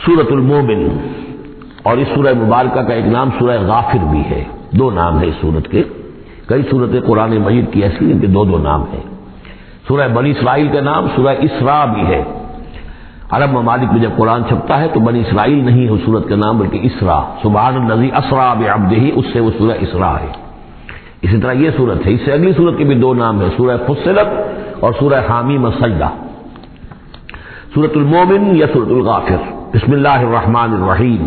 سورۃ المومن، اور اس سورہ مبارکہ کا ایک نام سورہ غافر بھی ہے، دو نام ہے اس سورت کے۔ کئی سورتیں قرآن مجید کی ایسی ہیں کہ دو دو نام ہیں۔ سورہ بنی اسرائیل کا نام سورہ اسراء بھی ہے۔ عرب ممالک میں جب قرآن چھپتا ہے تو بنی اسرائیل نہیں ہے اس سورت کا نام، بلکہ اسراء، سبحان الذی اسریٰ بعبدہ، اس سے وہ سورہ اسراء ہے۔ اسی طرح یہ سورت ہے، اس سے اگلی سورت کے بھی دو نام ہیں، سورہ فصلت اور سورہ حامیم السجدہ۔ سورۃ المومن یا سورۃ الغافر۔ بسم اللہ الرحمن الرحیم،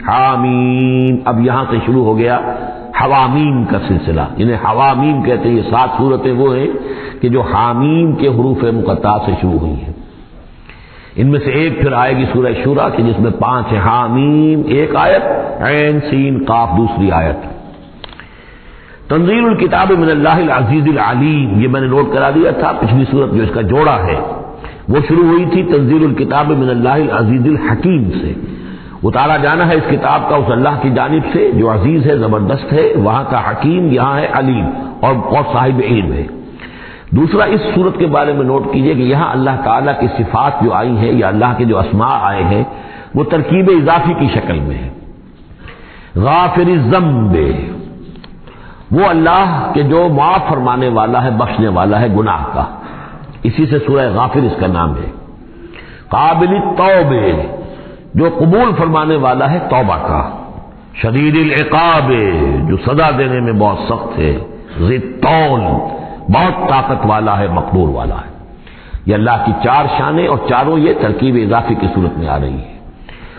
حامیم۔ اب یہاں سے شروع ہو گیا حوامیم کا سلسلہ، انہیں حوامیم کہتے ہیں۔ یہ 7 سورتیں وہ ہیں کہ جو حامیم کے حروف مقطعات سے شروع ہوئی ہیں۔ ان میں سے ایک پھر آئے گی سورہ شورى کہ جس میں 5 ہیں، حامیم ایک آیت، عین سین قاف دوسری آیت۔ تنزیل الکتاب من اللہ العزیز العلیم، یہ میں نے نوٹ کرا دیا تھا، پچھلی سورت جو اس کا جوڑا ہے وہ شروع ہوئی تھی تنزیل الکتاب من اللہ العزیز الحکیم سے۔ اتارا جانا ہے اس کتاب کا اس اللہ کی جانب سے جو عزیز ہے، زبردست ہے، وہاں کا حکیم، یہاں ہے علیم اور صاحب علم ہے۔ دوسرا اس صورت کے بارے میں نوٹ کیجئے کہ یہاں اللہ تعالیٰ کی صفات جو آئی ہیں یا اللہ کے جو اسماء آئے ہیں وہ ترکیب اضافی کی شکل میں ہے۔ غافر الذنب، وہ اللہ کہ جو معاف فرمانے والا ہے، بخشنے والا ہے گناہ کا، اسی سے سورہ غافر اس کا نام ہے۔ قابل التوب، جو قبول فرمانے والا ہے توبہ کا۔ شدید العقاب، جو سزا دینے میں بہت سخت ہے۔ ذی الطول، بہت طاقت والا ہے، مقدور والا ہے۔ یہ اللہ کی 4 شانیں اور چاروں یہ ترکیب اضافی کی صورت میں آ رہی ہے۔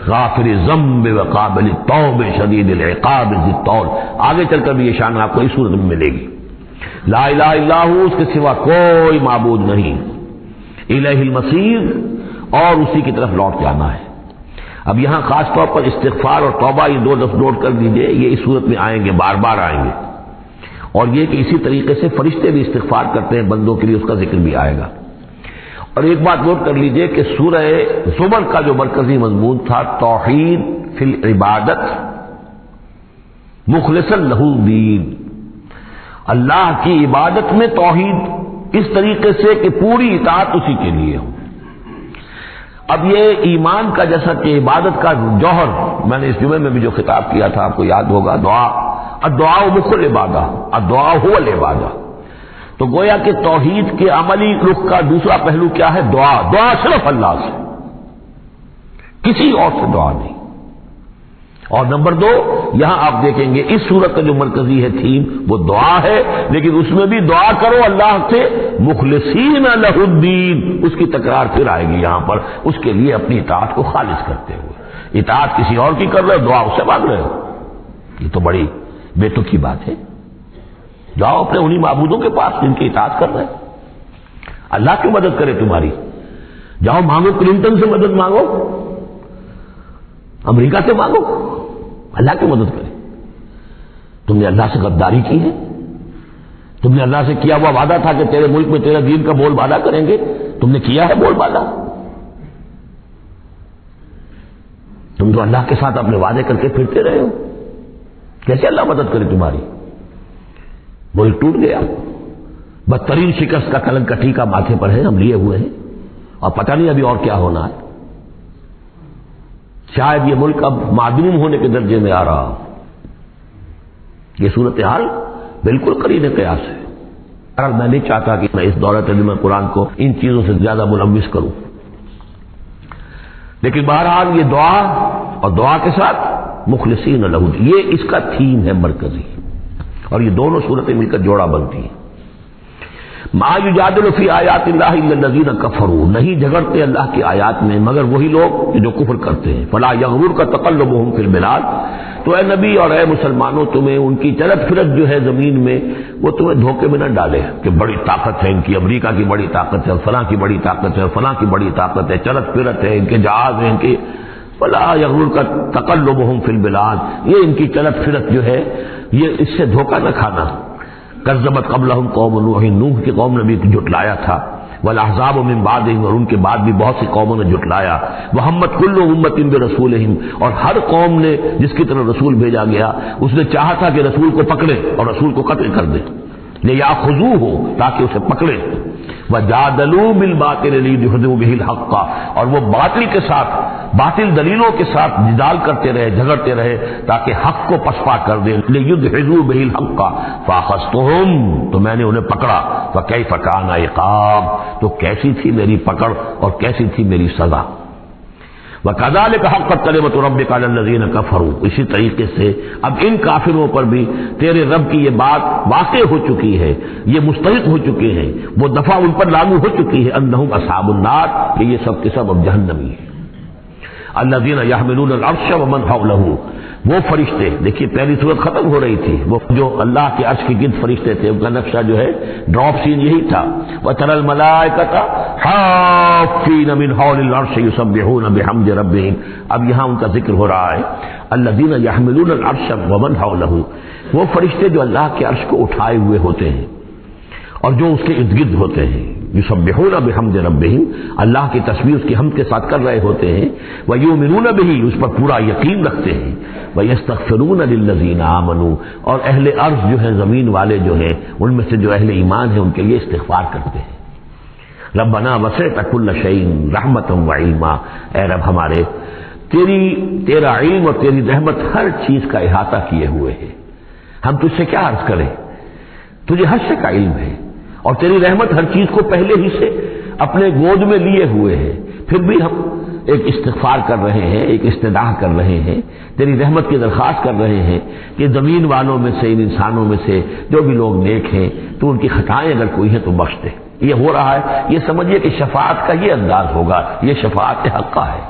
غافر الذنب وقابل التوب شدید العقاب ذی الطول۔ آگے چل کر بھی یہ شان آپ کو اس صورت میں ملے گی۔ لا الہ الا ہو، اس کے سوا کوئی معبود نہیں۔ الیہ المصیر، اور اسی کی طرف لوٹ جانا ہے۔ اب یہاں خاص طور پر استغفار اور توبہ، یہ 2 لفظ نوٹ کر دیجئے، یہ اس صورت میں آئیں گے، بار بار آئیں گے۔ اور یہ کہ اسی طریقے سے فرشتے بھی استغفار کرتے ہیں بندوں کے لیے، اس کا ذکر بھی آئے گا۔ اور ایک بات نوٹ کر لیجئے کہ سورہ زمر کا جو مرکزی مضمون تھا توحید فی العبادت مخلصا لہ الدین، اللہ کی عبادت میں توحید اس طریقے سے کہ پوری اطاعت اسی کے لیے ہو۔ اب یہ ایمان کا جیسا کہ عبادت کا جوہر، میں نے اس جمعے میں بھی جو خطاب کیا تھا آپ کو یاد ہوگا، دعا، الدعاء مخ العبادہ، الدعاء هو العبادہ۔ تو گویا کہ توحید کے عملی رخ کا دوسرا پہلو کیا ہے؟ دعا۔ دعا صرف اللہ سے، کسی اور سے دعا نہیں۔ اور نمبر 2، یہاں آپ دیکھیں گے اس سورت کا جو مرکزی ہے تھیم وہ دعا ہے، لیکن اس میں بھی دعا کرو اللہ سے مخلصین لہ الدین، اس کی تکرار پھر آئے گی یہاں پر، اس کے لیے اپنی اطاعت کو خالص کرتے ہوئے۔ اطاعت کسی اور کی کر رہے ہو، دعا اس سے مانگ رہے ہو، یہ تو بڑی بے تکی بات ہے۔ جاؤ اپنے انہی معبودوں کے پاس جن کی اطاعت کر رہے ہیں۔ اللہ کی مدد کرے تمہاری، جاؤ مانگو، کلنٹن سے مدد مانگو، امریکہ سے مانگو، اللہ کی مدد کرے۔ تم نے اللہ سے غداری کی ہے، تم نے اللہ سے کیا ہوا وعدہ تھا کہ تیرے ملک میں تیرے دین کا بول بالا کریں گے، تم نے کیا ہے بول بالا؟ تم تو اللہ کے ساتھ اپنے وعدے کر کے پھرتے رہے ہو، کیسے اللہ مدد کرے تمہاری؟ ملک ٹوٹ گیا، بدترین شکست کا کلنک ٹیکا ماتھے پر ہے، ہم لیے ہوئے ہیں، اور پتہ نہیں ابھی اور کیا ہونا ہے۔ شاید یہ ملک اب معدوم ہونے کے درجے میں آ رہا۔ یہ صورتحال بالکل قرین قیاس ہے۔ میں نہیں چاہتا کہ میں اس دورہ ترجمہ قرآن کو ان چیزوں سے زیادہ ملوث کروں، لیکن بہرحال یہ دعا اور دعا کے ساتھ مخلصین لہ، یہ اس کا تھیم ہے مرکزی، اور یہ دونوں صورتیں مل کر جوڑا بنتی ہیں۔ ما یجادل فی آیات اللہ الا الذین کفروا، نہیں جھگڑتے اللہ کی آیات میں مگر وہی لوگ جو کفر کرتے ہیں۔ فلا یغررک تقلبهم فی البلاد، تو اے نبی اور اے مسلمانوں تمہیں ان کی چلت پھرت جو ہے زمین میں وہ تمہیں دھوکے میں نہ ڈالے کہ بڑی طاقت ہے ان کی، امریکہ کی بڑی طاقت ہے، فلاں کی بڑی طاقت ہے، فلاں کی بڑی طاقت ہے، چلت پھرت ہے، ان کے جہاز ہیں، ان کے فلا یغررک تقلبهم فی البلاد، یہ ان کی چلت پھرت جو ہے یہ اس سے دھوکہ نہ کھانا۔ کذبت قبلہم قوم نوح، نوح کی قوم نے بھی جھٹلایا تھا، والاحزاب من بعدہم، اور ان کے بعد بھی بہت سی قوموں نے جھٹلایا۔ وہمت کل امۃ برسولہم، اور ہر قوم نے جس کی طرف رسول بھیجا گیا اس نے چاہا تھا کہ رسول کو پکڑے اور رسول کو قتل کر دے، لیاخذوہ، تاکہ اسے پکڑے۔ وجادلوا بالباطل لیدحضوا بہ الحق، اور وہ باطل کے ساتھ باطل دلیلوں کے ساتھ جدال کرتے رہے، جھگڑتے رہے تاکہ حق کو پسپا کر دیں. لیدحضوا به الحق فاخذتهم، تو میں نے انہیں پکڑا. فکیف کان عقاب، تو کیسی تھی میری پکڑ اور کیسی تھی میری سزا. وَكَذَلِكَ حَقَّتْ كَلِمَةُ رَبِّكَ عَلَى الَّذِينَ كَفَرُوا، اسی طریقے سے اب ان کافروں پر بھی تیرے رب کی یہ بات واقع ہو چکی ہے، یہ مستحق ہو چکے ہیں، وہ دفعہ ان پر لاگو ہو چکی ہے. انہم اصحاب النار، کہ یہ سب کے سب اب جہنمی ہیں. الذین یحملون العرش ومن حولہ، وہ فرشتے، دیکھیے پہلی صورت ختم ہو رہی تھی، وہ جو اللہ کے عرش کے گرد فرشتے تھے ان کا نقشہ جو ہے ڈراپ سین یہی تھا. وَتَرَى الْمَلَائِكَةَ حَافِّينَ مِنْ حَوْلِ الْعَرْشِ يُسَبِّحُونَ بِحَمْدِ رَبِّهِمْ. اب یہاں ان کا ذکر ہو رہا ہے. الذین یحملون العرش ومن حولہ، وہ فرشتے جو اللہ کے عرش کو اٹھائے ہوئے ہوتے ہیں اور جو اس کے ارد گرد ہوتے ہیں. یسبحون بحمد ربہم، اللہ کی تسبیح اس کی حمد کے ساتھ کر رہے ہوتے ہیں. ویؤمنون بہ، اس پر پورا یقین رکھتے ہیں. ویستغفرون للذین آمنوا، اور اہل ارض جو ہیں، زمین والے جو ہیں، ان میں سے جو اہل ایمان ہیں ان کے لیے استغفار کرتے ہیں. ربنا وسعت کل شیء رحمۃ وعلما، اے رب ہمارے، تیرا علم اور تیری رحمت ہر چیز کا احاطہ کیے ہوئے ہے. ہم تجھ سے کیا عرض کریں، تجھے ہر شے کا علم ہے اور تیری رحمت ہر چیز کو پہلے ہی سے اپنے گود میں لیے ہوئے ہے. پھر بھی ہم ایک استغفار کر رہے ہیں، ایک استدعا کر رہے ہیں، تیری رحمت کی درخواست کر رہے ہیں کہ زمین والوں میں سے، ان انسانوں میں سے جو بھی لوگ نیک ہیں، تو ان کی خطائیں اگر کوئی ہیں تو بخش دے. یہ ہو رہا ہے، یہ سمجھیے کہ شفاعت کا یہ انداز ہوگا، یہ شفاعت حقہ ہے.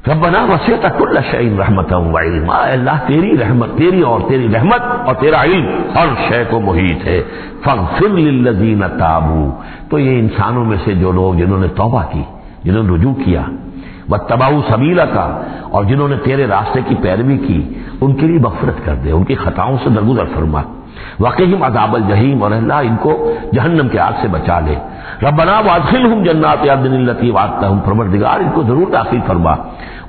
ربنا وسعت کل شیء رحمۃ وعلما، اللہ تیری رحمت، تیری رحمت اور تیرا علم ہر شے کو محیط ہے. فاغفر للذین تابوا، تو یہ انسانوں میں سے جو لوگ جنہوں نے توبہ کی، جنہوں نے رجوع کیا، واتبعوا سبیلک، اور جنہوں نے تیرے راستے کی پیروی کی، ان کے لیے مغفرت کر دے، ان کی خطاؤں سے درگزر فرما. وقہم عذاب الجحیم، اور اللہ ان کو جہنم کے آگ سے بچا لے. ربنا وادخلہم جنات عدن التی وعدتہم، پروردگار ان کو ضرور داخل فرما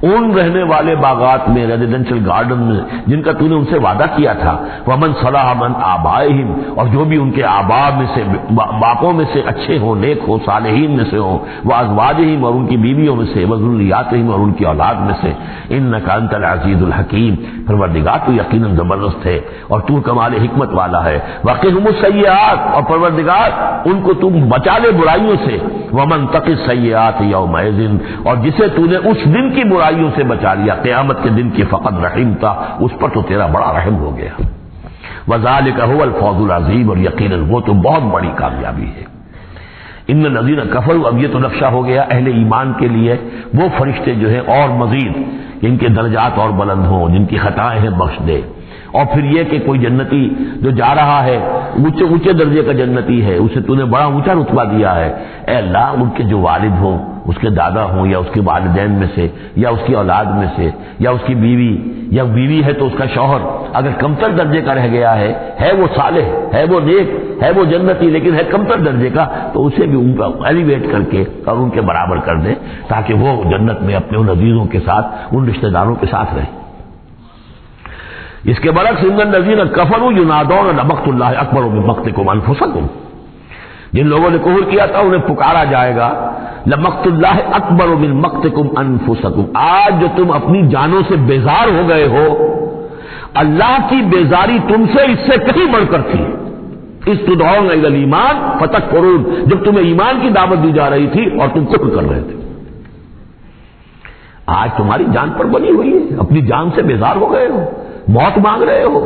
ان رہنے والے باغات میں، ریزیڈینشل گارڈن میں جن کا تو نے ان سے وعدہ کیا تھا. ومن صلح من آبائہم، اور جو بھی ان کے آباء میں سے، باپوں میں سے اچھے ہوں، نیک ہوں، صالحین میں سے ہوں. وازواجہم، اور ان کی بیویوں میں سے. وذریاتہم، اور ان کی اولاد میں سے. انک انت العزیز الحکیم، پروردگار تو یقیناً زبردست ہے اور تو کمال حکمت والا ہے. وقہم السیئات، اور پروردگار ان کو تم بچا لے برائیوں سے. ومن تق السیئات یومئذ، اور جسے تو نے اس دن کی برائیوں سے بچا لیا، قیامت کے دن کی، فقط رحمتا، اس پر تو تیرا بڑا رحم ہو گیا. وذالک هو الفوز العظیم، اور یقیناً وہ تو بہت بڑی کامیابی ہے. ان الذین کفروا، اب یہ تو نقشہ ہو گیا اہل ایمان کے لیے وہ فرشتے جو ہیں اور مزید ان کے درجات اور بلند ہوں، جن کی خطائیں ہیں بخش دے. اور پھر یہ کہ کوئی جنتی جو جا رہا ہے اونچے درجے کا جنتی ہے، اسے تو نے بڑا اونچا رتبہ دیا ہے. اے اللہ، ان کے جو والد ہوں، اس کے دادا ہوں، یا اس کے والدین میں سے، یا اس کی اولاد میں سے، یا اس کی بیوی، یا بیوی ہے تو اس کا شوہر اگر کمتر درجے کا رہ گیا ہے وہ صالح، ہے وہ نیک، ہے وہ جنتی، لیکن ہے کمتر درجے کا، تو اسے بھی ان کا ایلیویٹ کر کے اور ان کے برابر کر دیں، تاکہ وہ جنت میں اپنے ان عزیزوں کے ساتھ، ان رشتہ داروں کے ساتھ رہے. اس کے برعکس ان الذین کفروا ینادون لمقت اللہ اکبر من مقتکم انفسکم، جن لوگوں نے کفر کیا تھا انہیں پکارا جائے گا لمقت اللہ اکبر من مقتکم انفسکم، آج جو تم اپنی جانوں سے بیزار ہو گئے ہو، اللہ کی بیزاری تم سے اس سے کہیں بڑھ کر تھی. اس تدعون الی الایمان فتکفرون، جب تمہیں ایمان کی دعوت دی جا رہی تھی اور تم کفر کر رہے تھے. آج تمہاری جان پر بنی ہوئی ہے، اپنی جان سے بیزار ہو گئے ہو، موت مانگ رہے ہو.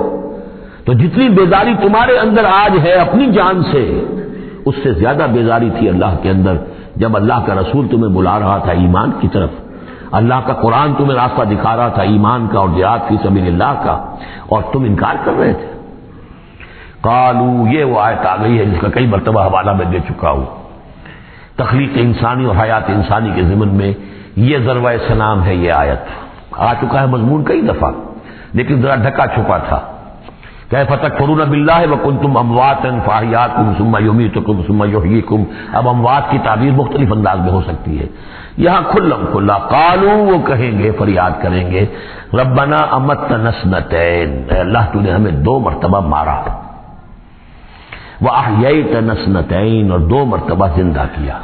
تو جتنی بیزاری تمہارے اندر آج ہے اپنی جان سے، اس سے زیادہ بیزاری تھی اللہ کے اندر جب اللہ کا رسول تمہیں بلا رہا تھا ایمان کی طرف، اللہ کا قرآن تمہیں راستہ دکھا رہا تھا ایمان کا اور جہاد فی سبیل اللہ کا، اور تم انکار کر رہے تھے. قالوا، یہ وہ آیت آ گئی ہے جس کا کئی مرتبہ حوالہ میں دے چکا ہوں. تخلیق انسانی اور حیات انسانی کے ضمن میں یہ ذروہ سلام ہے. یہ آیت آ چکا ہے مضمون کئی دفعہ، لیکن ذرا ڈھکا چھپا تھا. کیف تکفرون باللہ وکنتم امواتا فاحیاکم ثم یمیتکم ثم یحییکم. اب اموات کی تعبیر مختلف انداز میں ہو سکتی ہے. یہاں کھلم کھلا قالوا، وہ کہیں گے، فریاد کریں گے، ربنا امتنا اثنتین، اے اللہ تو نے ہمیں 2 مرتبہ مارا، واحییتنا اثنتین، اور 2 مرتبہ زندہ کیا.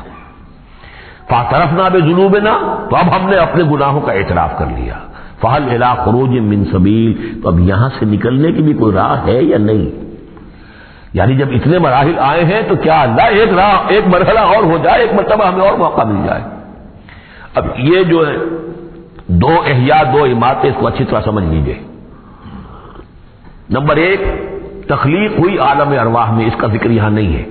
فاعترفنا بذنوبنا، تو تو اب ہم نے اپنے گناہوں کا اعتراف کر لیا. فہل الی خروج من سبیل، تو اب یہاں سے نکلنے کی بھی کوئی راہ ہے یا نہیں؟ یعنی جب اتنے مراحل آئے ہیں تو کیا اللہ ایک مرحلہ اور ہو جائے، ایک مرتبہ ہمیں اور موقع مل جائے. اب یہ جو ہے دو احیاء، دو اماتیں، اس کو اچھی طرح سمجھ لیجیے. نمبر ایک، تخلیق ہوئی عالم ارواح میں، اس کا ذکر یہاں نہیں ہے.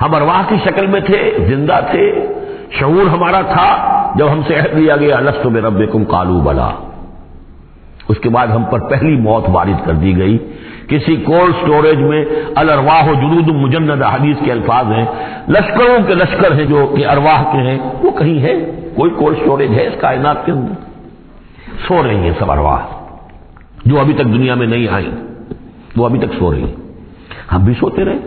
ہم ارواح کی شکل میں تھے، زندہ تھے، شعور ہمارا تھا. جب ہم سے عہد لیا گیا الست بربکم قالوا بلا، اس کے بعد ہم پر پہلی موت وارد کر دی گئی. کسی کولڈ سٹوریج میں الارواح جنود مجندہ، حدیث کے الفاظ ہیں، لشکروں کے لشکر ہیں جو کہ ارواح کے ہیں، وہ کہیں ہے؟ کوئی کولڈ سٹوریج ہے اس کائنات کے اندر؟ سو رہی ہیں سب ارواح جو ابھی تک دنیا میں نہیں آئی، وہ ابھی تک سو رہی ہیں. ہم بھی سوتے رہے.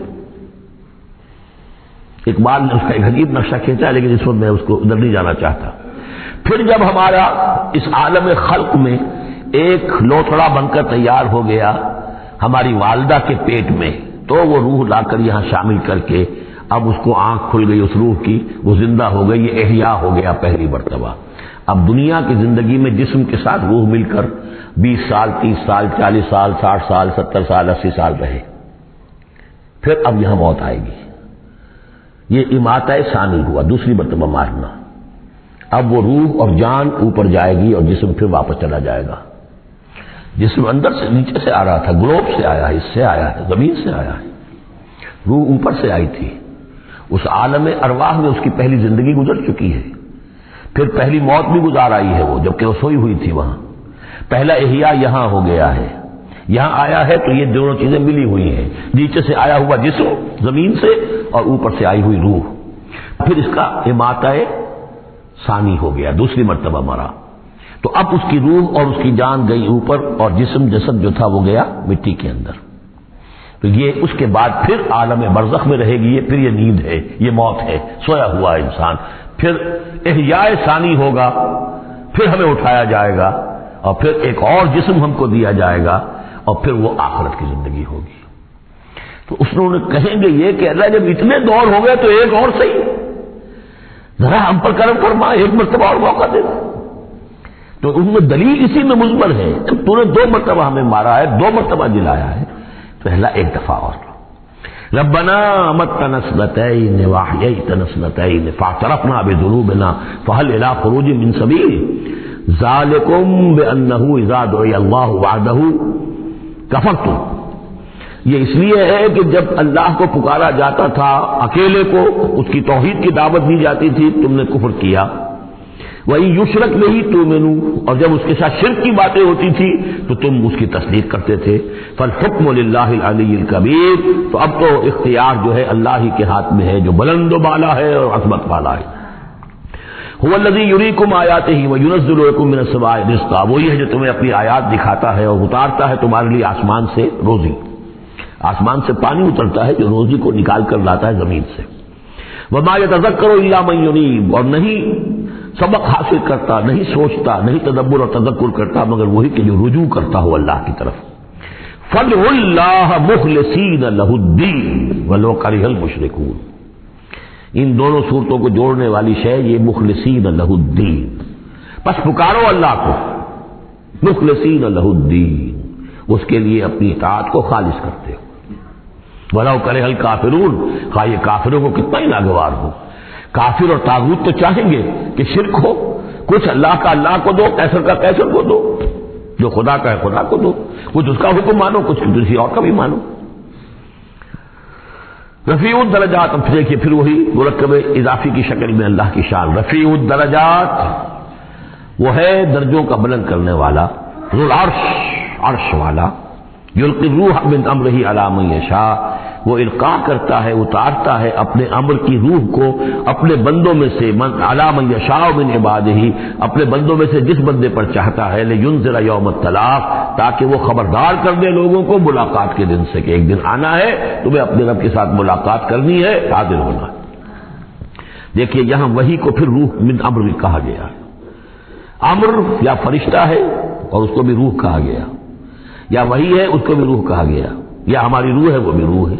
اقبال نے اس کا ایک عجیب نقشہ کھینچا ہے، لیکن اس وقت میں اس کو ادھر نہیں جانا چاہتا. پھر جب ہمارا اس عالم خلق میں ایک لوتھڑا بن کر تیار ہو گیا ہماری والدہ کے پیٹ میں، تو وہ روح لا کر یہاں شامل کر کے اب اس کو آنکھ کھل گئی اس روح کی، وہ زندہ ہو گئی، یہ احیاء ہو گیا پہلی مرتبہ. اب دنیا کی زندگی میں جسم کے ساتھ روح مل کر 20 سال 30 سال 40 سال 60 سال 70 سال 80 سال رہے. پھر اب یہاں موت آئے گی. یہ اماتہ ثانی ہوا، دوسری مرتبہ مارنا. اب وہ روح اور جان اوپر جائے گی اور جسم پھر واپس چلا جائے گا. جسم اندر سے نیچے سے آ رہا تھا، گلوب سے آیا ہے، اس سے آیا ہے، زمین سے آیا ہے. روح اوپر سے آئی تھی. اس عالم ارواح میں اس کی پہلی زندگی گزر چکی ہے. پھر پہلی موت بھی گزار آئی ہے وہ، جبکہ وہ سوئی ہوئی تھی وہاں. پہلا احیاء یہاں ہو گیا ہے، یہاں آیا ہے تو یہ دونوں چیزیں ملی ہوئی ہیں، نیچے سے آیا ہوا جسم زمین سے اور اوپر سے آئی ہوئی روح. پھر اس کا اماتہ ثانی ہو گیا، دوسری مرتبہ مرا. تو اب اس کی روح اور اس کی جان گئی اوپر اور جسم جسد جو تھا وہ گیا مٹی کے اندر. تو یہ اس کے بعد پھر عالم برزخ میں رہے گی. پھر یہ نیند ہے، یہ موت ہے، سویا ہوا انسان. پھر احیاء ثانی ہوگا، پھر ہمیں اٹھایا جائے گا اور پھر ایک اور جسم ہم کو دیا جائے گا اور پھر وہ آخرت کی زندگی ہوگی. تو اس نے کہیں گے یہ کہ اللہ جب اتنے دور ہو گئے تو ایک اور صحیح، ذرا ہم پر کرم فرما، ایک مرتبہ اور موقع دے. تو ان میں دلیل اسی میں مضمر ہے. تو نے 2 مرتبہ ہمیں مارا ہے، 2 مرتبہ جلایا ہے، تو اللہ ایک دفعہ اور. ربنا متنا اثنتين واحييتنا اثنتين فاعترفنا بذنوبنا فهل الى خروج من سبيل ذلكم بانه اذا دعي الله وحده كفرتم. یہ اس لیے ہے کہ جب اللہ کو پکارا جاتا تھا اکیلے کو، اس کی توحید کی دعوت دی جاتی تھی، تم نے کفر کیا. وہی یشرک نہیں تؤمنوا، اور جب اس کے ساتھ شرک کی باتیں ہوتی تھی تو تم اس کی تصدیق کرتے تھے. فالحکم للہ العلی الکبیر، تو اب تو اختیار جو ہے اللہ ہی کے ہاتھ میں ہے جو بلند و بالا ہے اور عظمت والا ہے. هو الذی یریکم آیاتہ وینزل لکم من السماء رزقا، وہی ہے جو تمہیں اپنی آیات دکھاتا ہے اور اتارتا ہے تمہارے لیے آسمان سے روزی. آسمان سے پانی اترتا ہے جو روزی کو نکال کر لاتا ہے زمین سے. وما یتذکر الا من ینیب، اور نہیں سبق حاصل کرتا، نہیں سوچتا، نہیں تدبر اور تذکر کرتا مگر وہی کہ جو رجوع کرتا ہو اللہ کی طرف. فادعوا اللہ مخلصین لہ الدین ولو کرہ المشرکون. ان دونوں صورتوں کو جوڑنے والی شے یہ مخلصین لہ الدین. بس پکارو اللہ کو مخلصین لہ الدین، اس کے لیے اپنی اطاعت کو خالص کرتے ہو. ولو کرہ الکافرون، خواہ یہ کافروں کو کتنا ہی ناگوار ہو. کافر اور طاغوت تو چاہیں گے کہ شرک ہو، کچھ اللہ کا اللہ کو دو، کیسر کا کیسر کو دو، جو خدا کا ہے خدا کو دو، کچھ اس کا حکم مانو، کچھ کسی اور کا بھی مانو. رفیع الدرجات، اب دیکھیے پھر وہی مرکب اضافی کی شکل میں اللہ کی شان. رفیع الدرجات وہ ہے درجوں کا بلند کرنے والا، ذو العرش، عرش والا. یلقی الروح من امرہ علی من یشاء، وہ القاء کرتا ہے، اتارتا ہے اپنے امر کی روح کو اپنے بندوں میں سے، علی من یشاء من عبادہ، اپنے بندوں میں سے جس بندے پر چاہتا ہے. لینذر یوم الطلاق، تاکہ وہ خبردار کر دے لوگوں کو ملاقات کے دن سے کہ ایک دن آنا ہے، تمہیں اپنے رب کے ساتھ ملاقات کرنی ہے، حاضر ہونا ہے. دیکھیے یہاں وحی کو پھر روح من امر بھی کہا گیا ہے. امر یا فرشتہ ہے اور اس کو بھی روح کہا گیا، یا وہی ہے اس کو بھی روح کہا گیا، یا ہماری روح ہے وہ بھی روح ہے.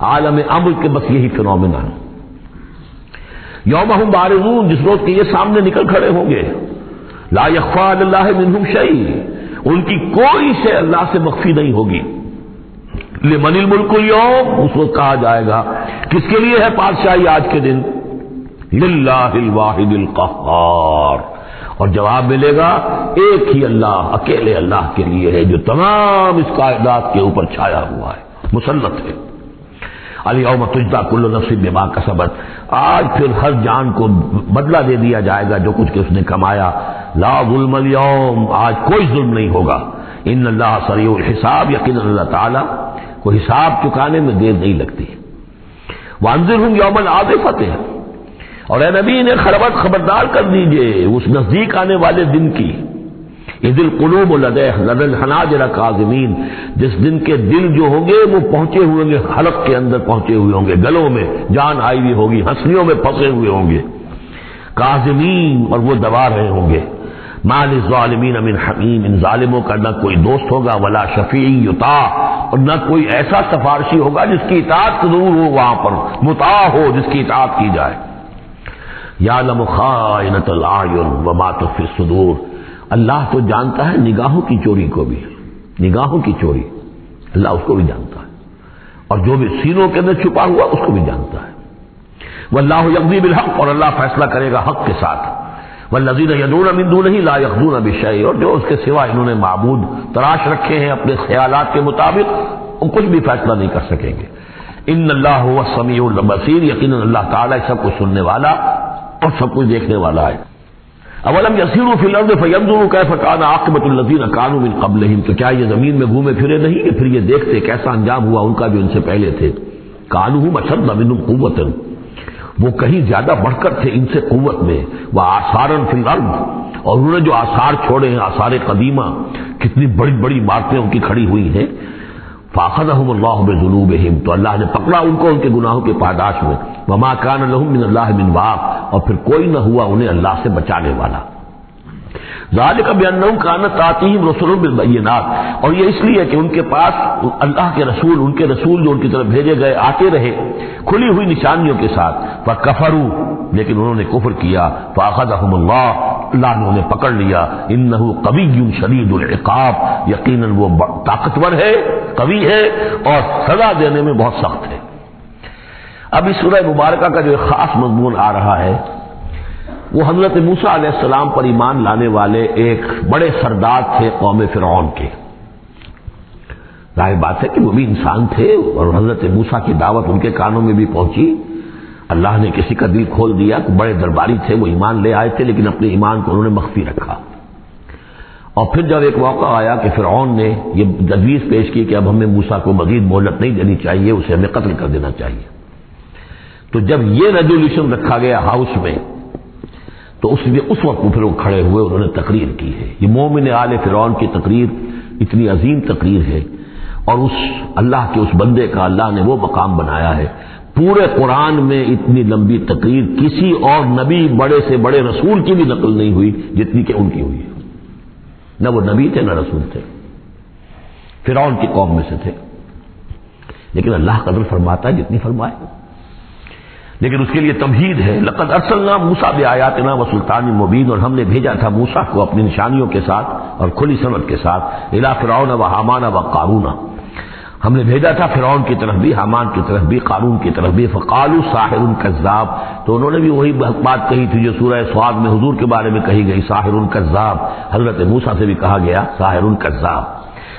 عالم امر کے بس یہی فنومینا ہے. یوم ہم بارزون، جس روز کے یہ سامنے نکل کھڑے ہوں گے، لا یخفی علی اللہ منہم شیء، ان کی کوئی شے اللہ سے مخفی نہیں ہوگی۔ لمن الملک اليوم، اس وقت کہا جائے گا کس کے لیے ہے بادشاہی آج کے دن؟ للہ الواحد القہار، اور جواب ملے گا ایک ہی اللہ، اکیلے اللہ کے لیے ہے جو تمام اس کائنات کے اوپر چھایا ہوا ہے، مسلط ہے۔ الیوم تجزی کل نفس بما کسبت، آج پھر ہر جان کو بدلہ دے دیا جائے گا جو کچھ کہ اس نے کمایا۔ لا ظلم اليوم، آج کوئی ظلم نہیں ہوگا۔ ان اللہ سریع الحساب، یقینا اللہ تعالی کو حساب چکانے میں دیر نہیں لگتی۔ وانذرہم یوم العاصفۃ، اور اے نبی انہیں خبردار کر دیجئے اس نزدیک آنے والے دن کی، اذ القلوب لدى الحناجر کاظمین، جس دن کے دل جو ہوں گے وہ پہنچے ہوئے ہوں گے، حلق کے اندر پہنچے ہوئے ہوں گے، گلوں میں جان آئی ہوئی ہوگی، ہنسلیوں میں پھنسے ہوئے ہوں گے، کاظمین، اور وہ دبا رہے ہوں گے۔ ما للظالمین من حمیم، ان ظالموں کا نہ کوئی دوست ہوگا، ولا شفیع یطاع، اور نہ کوئی ایسا سفارشی ہوگا جس کی اطاعت ضرور ہو، وہاں پر مطاع ہو، جس کی اطاعت کی جائے۔ یعلم خائنۃ الاعین وما تخفی الصدور، اللہ تو جانتا ہے نگاہوں کی چوری کو بھی، نگاہوں کی چوری اللہ اس کو بھی جانتا ہے، اور جو بھی سینوں کے اندر چھپا ہوا اس کو بھی جانتا ہے۔ واللہ یقضی بالحق، اور اللہ فیصلہ کرے گا حق کے ساتھ۔ والذین یدعون من دونہ لا یقضون بشیء، اور جو اس کے سوا انہوں نے معبود تراش رکھے ہیں اپنے خیالات کے مطابق، وہ کچھ بھی فیصلہ نہیں کر سکیں گے۔ ان اللہ هو السمیع البصیر، یقیناً اللہ تعالیٰ سب کچھ سننے والا اور سب کچھ دیکھنے والا ہے۔ اولم یسیروا فی الارض فینظروا کیف کان عاقبۃ الذین کانوا من قبلہم، تو کیا یہ زمین میں گھومے پھرے نہیں کہ پھر یہ دیکھتے کیسا انجام ہوا ان کا جو ان سے پہلے تھے۔ کانوا اشد منہم قوۃ، وہ کہیں زیادہ بڑھ کر تھے ان سے قوت میں، وآثارا فی الارض، اور انہوں نے جو آثار چھوڑے ہیں، آثار قدیمہ، کتنی بڑی بڑی عمارتیں ان کی کھڑی ہوئی ہیں۔ فاخذهم اللہ بذنوبہم، تو اللہ نے پکڑا ان کو ان کے گناہوں کے پاداش میں۔ وما کان لهم من اللہ من واق، اور پھر کوئی نہ ہوا انہیں اللہ سے بچانے والا۔ ذالک بانہم کانت تاتیہم رسلهم بالبینات، اور یہ اس لیے کہ ان کے پاس اللہ کے رسول، ان کے رسول جو ان کی طرف بھیجے گئے آتے رہے کھلی ہوئی نشانیوں کے ساتھ۔ فکفروا، لیکن انہوں نے کفر کیا۔ فاخذهم اللہ، اللہ نے انہیں پکڑ لیا۔ انہ قوی شدید العقاب، یقیناً وہ طاقتور ہے، قوی ہے، اور سزا دینے میں بہت سخت ہے۔ اب اس سورہ مبارکہ کا جو ایک خاص مضمون آ رہا ہے وہ حضرت موسیٰ علیہ السلام پر ایمان لانے والے ایک بڑے سردار تھے قوم فرعون کے۔ ظاہر بات ہے کہ وہ بھی انسان تھے، اور حضرت موسیٰ کی دعوت ان کے کانوں میں بھی پہنچی۔ اللہ نے کسی کا دل کھول دیا، بڑے درباری تھے، وہ ایمان لے آئے تھے، لیکن اپنے ایمان کو انہوں نے مخفی رکھا۔ اور پھر جب ایک موقع آیا کہ فرعون نے یہ تجویز پیش کی کہ اب ہمیں موسیٰ کو مزید مہلت نہیں دینی چاہیے، اسے ہمیں قتل کر دینا چاہیے، تو جب یہ ریزولوشن رکھا گیا ہاؤس میں، تو اس وقت پھر وہ کھڑے ہوئے، انہوں نے تقریر کی ہے۔ یہ مومن آل فرعون کی تقریر اتنی عظیم تقریر ہے، اور اس اللہ کے اس بندے کا اللہ نے وہ مقام بنایا ہے۔ پورے قرآن میں اتنی لمبی تقریر کسی اور نبی، بڑے سے بڑے رسول کی بھی نقل نہیں ہوئی جتنی کہ ان کی ہوئی ہے۔ نہ وہ نبی تھے نہ رسول تھے، فرعون کی قوم میں سے تھے، لیکن اللہ قدر فرماتا ہے جتنی فرمائے۔ لیکن اس کے لیے تمہید ہے، لقد ارسلنا موسیٰ بآیاتنا وسلطان مبین، اور ہم نے بھیجا تھا موسیٰ کو اپنی نشانیوں کے ساتھ اور کھلی سند کے ساتھ، الی فرعون وحامان وقارون، ہم نے بھیجا تھا فرعون کی طرف بھی، حامان کی طرف بھی، قارون کی طرف بھی۔ فقالوا ساحر کذاب، تو انہوں نے بھی وہی بات کہی تھی جو سورہ صاد میں حضور کے بارے میں کہی گئی، ساحر کذاب، حضرت موسیٰ سے بھی کہا گیا ساحر کذاب۔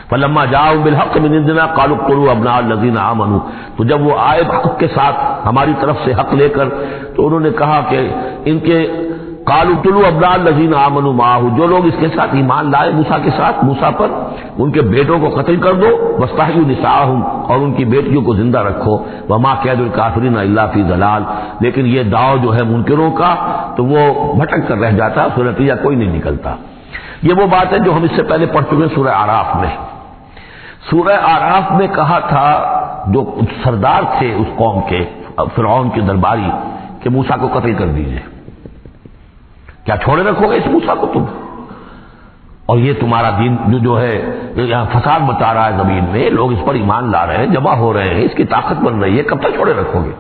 فلما جاءوا بالحق من عندنا قالوا اقتلوا ابناء الذين آمنوا، تو جب وہ آئے حق کے ساتھ ہماری طرف سے حق لے کر، تو انہوں نے کہا کہ ان کے قالوا اقتلوا ابناء الذين آمنوا معه، جو لوگ اس کے ساتھ ایمان لائے موسیٰ کے ساتھ، موسیٰ پر، ان کے بیٹوں کو قتل کر دو، واستحيوا نساءهم، اور ان کی بیٹیوں کو زندہ رکھو، وما كيد الكافرين الا في ضلال، لیکن یہ داؤ جو ہے منکروں کا تو وہ بھٹک کر رہ جاتا، اس کا نتیجہ کوئی نہیں نکلتا۔ یہ وہ بات ہے جو ہم اس سے پہلے پڑھ چکے سورہ اعراف میں۔ سورہ اعراف میں کہا تھا جو سردار تھے اس قوم کے، فرعون کے درباری، کہ موسیٰ کو قتل کر دیجئے، کیا چھوڑے رکھو گے اس موسیٰ کو تم؟ اور یہ تمہارا دین جو ہے یہاں فساد مچا رہا ہے زمین میں، لوگ اس پر ایمان لا رہے ہیں، جمع ہو رہے ہیں، اس کی طاقت بن رہی ہے، کب تک چھوڑے رکھو گے؟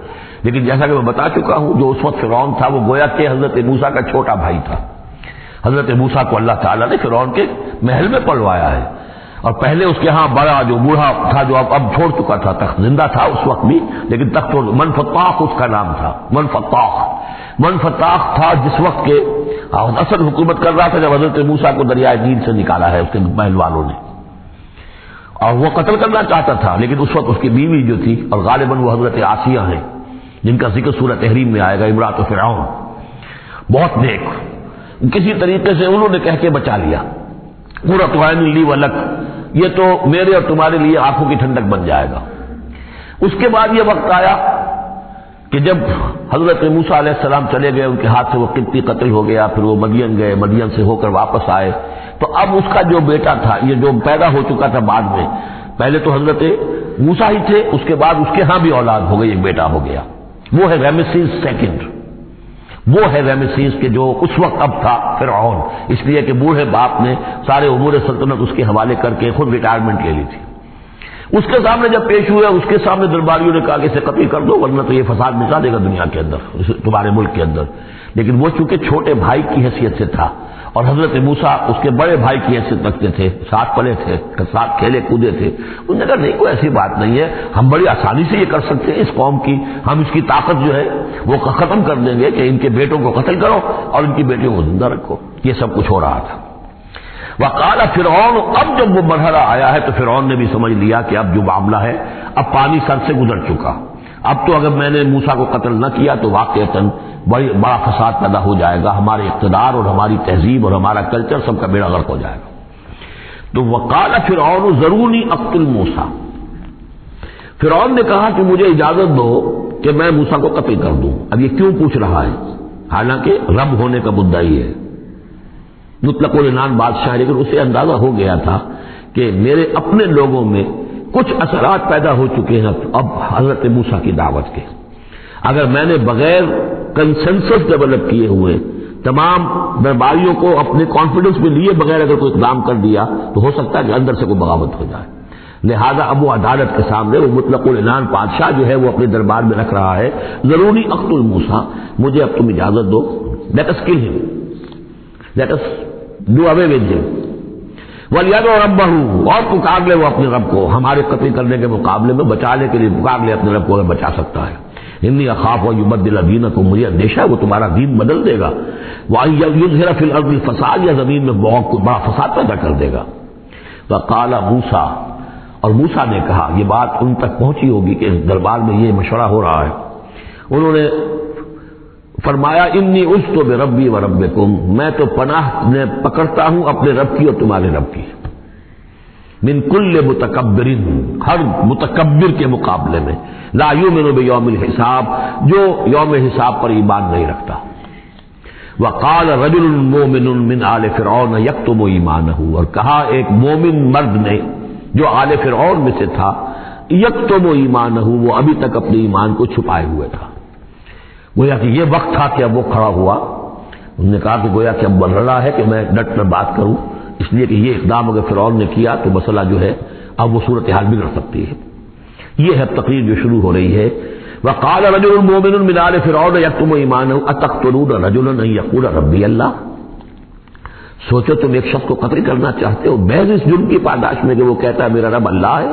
لیکن جیسا کہ میں بتا چکا ہوں جو اس وقت فرعون تھا وہ گویا کہ حضرت موسیٰ کا چھوٹا بھائی تھا. حضرت موسیٰ کو اللہ تعالیٰ نے فرعون کے محل میں پلوایا ہے، اور پہلے اس کے ہاں بڑا جو بوڑھا تھا جو اب چھوڑ چکا تھا، تخت زندہ تھا اس وقت بھی لیکن تخت من فتاخ اس کا نام تھا. من فتاخ تھا جس وقت کے اصل حکومت کر رہا تھا جب حضرت موسیٰ کو دریائے نیل سے نکالا ہے اس کے محل والوں نے، اور وہ قتل کرنا چاہتا تھا. لیکن اس وقت اس کی بیوی جو تھی، اور غالباً وہ حضرت آسیہ ہیں جن کا ذکر سورہ تحریم میں آئے گا، امراۃ فرعون، بہت نیک، کسی طریقے سے انہوں نے کہہ کے بچا لیا. قرۃ عین لی ولک، یہ تو میرے اور تمہارے لیے آنکھوں کی ٹھنڈک بن جائے گا. اس کے بعد یہ وقت آیا کہ جب حضرت موسیٰ علیہ السلام چلے گئے، ان کے ہاتھ سے وہ قبطی قتل ہو گیا، پھر وہ مدین گئے، مدین سے ہو کر واپس آئے، تو اب اس کا جو بیٹا تھا، یہ جو پیدا ہو چکا تھا بعد میں، پہلے تو حضرت موسیٰ ہی تھے، اس کے بعد اس کے ہاں بھی اولاد ہو گئی، ایک بیٹا ہو گیا، وہ ہے رامسیس سیکنڈ. وہ ہے رامسیس کے جو اس وقت اب تھا فرعون، اس لیے کہ بوڑھے باپ نے سارے امور سلطنت اس کے حوالے کر کے خود ریٹائرمنٹ لے لی تھی. اس کے سامنے جب پیش ہوئے، اس کے سامنے درباریوں نے کہا کہ اسے قتل کر دو ورنہ تو یہ فساد مچا دے گا دنیا کے اندر، تمہارے ملک کے اندر. لیکن وہ چونکہ چھوٹے بھائی کی حیثیت سے تھا اور حضرت موسیٰ اس کے بڑے بھائی کی حیثیت رکھتے تھے، ساتھ پلے تھے، ساتھ کھیلے کودے تھے، انہوں نے کہا نہیں کوئی ایسی بات نہیں ہے، ہم بڑی آسانی سے یہ کر سکتے ہیں، اس قوم کی ہم اس کی طاقت جو ہے وہ ختم کر دیں گے کہ ان کے بیٹوں کو قتل کرو اور ان کی بیٹیوں کو زندہ رکھو. یہ سب کچھ ہو رہا تھا. وقال فرعون، اب جب وہ مرحلہ آیا ہے تو فرعون نے بھی سمجھ لیا کہ اب جو معاملہ ہے اب پانی سر سے گزر چکا، اب تو اگر میں نے موسیٰ کو قتل نہ کیا تو واقعتاً بڑا فساد پیدا ہو جائے گا، ہمارے اقتدار اور ہماری تہذیب اور ہمارا کلچر سب کا بیڑا غرق ہو جائے گا. تو وقال فرعون ذرونی اقتل موسیٰ، فرعون نے کہا کہ مجھے اجازت دو کہ میں موسیٰ کو قتل کر دوں. اب یہ کیوں پوچھ رہا ہے؟ حالانکہ رب ہونے کا مدعی ہے، مطلق العنان بادشاہ، لیکن اسے اندازہ ہو گیا تھا کہ میرے اپنے لوگوں میں کچھ اثرات پیدا ہو چکے ہیں اب حضرت موسیٰ کی دعوت کے. اگر میں نے بغیر کنسنسس ڈیولپ کیے ہوئے تمام درباریوں کو اپنے کانفیڈنس میں لیے بغیر اگر کوئی اقدام کر دیا تو ہو سکتا ہے کہ اندر سے کوئی بغاوت ہو جائے. لہذا اب وہ عدالت کے سامنے وہ مطلق العنان بادشاہ جو ہے وہ اپنے دربار میں رکھ رہا ہے ضروری اقتل موسیٰ، مجھے اب تم اجازت دو، late us call him, let us do away with him, وَلْيَدْعُ رَبَّهُ، اور پکار لے وہ اپنے رب کو، ہمارے قتل کرنے کے مقابلے میں بچانے کے لیے پکار لے اپنے رب کو اگر بچا سکتا ہے. انی اخاف ان یبدل دینکم، مجھے اندیشہ ہے وہ تمہارا دین بدل دے گا، وان یظہر فی الارض الفساد، یا زمین میں بہت بڑا فساد پیدا کر دے گا. وقال موسیٰ، اور موسیٰ نے کہا، یہ بات ان تک پہنچی ہوگی کہ اس دربار میں یہ مشورہ ہو رہا ہے، انہوں نے فرمایا انی عذت بربی و ربکم، میں تو پناہ میں پکڑتا ہوں اپنے رب کی اور تمہارے رب کی، من کل متکبر، ہر متکبر کے مقابلے میں، لا یؤمن بیوم الحساب، جو یوم حساب پر ایمان نہیں رکھتا. وقال رجل مومن من آل فرعون یکتم ایمانہ، اور کہا ایک مومن مرد نے جو آل فرعون میں سے تھا، یکتم ایمانہ، وہ ابھی تک اپنے ایمان کو چھپائے ہوئے تھا. گویا کہ یہ وقت تھا کہ اب وہ کھڑا ہوا، انہوں نے کہا کہ گویا کہ اب بن رہا ہے کہ میں ڈٹ کر بات کروں، اس لیے کہ یہ اقدام اگر فرعون نے کیا تو مسئلہ جو ہے اب وہ صورتحال بگڑ سکتی ہے. یہ ہے تقریر جو شروع ہو رہی ہے. وقال رجل مؤمن من آل فرعون یکتم ایمانہ اتقتلون رجلا ان یقول ربی اللہ، سوچو تم ایک شخص کو قتل کرنا چاہتے ہو محض اس جرم کی پاداش میں کہ وہ کہتا ہے میرا رب اللہ ہے.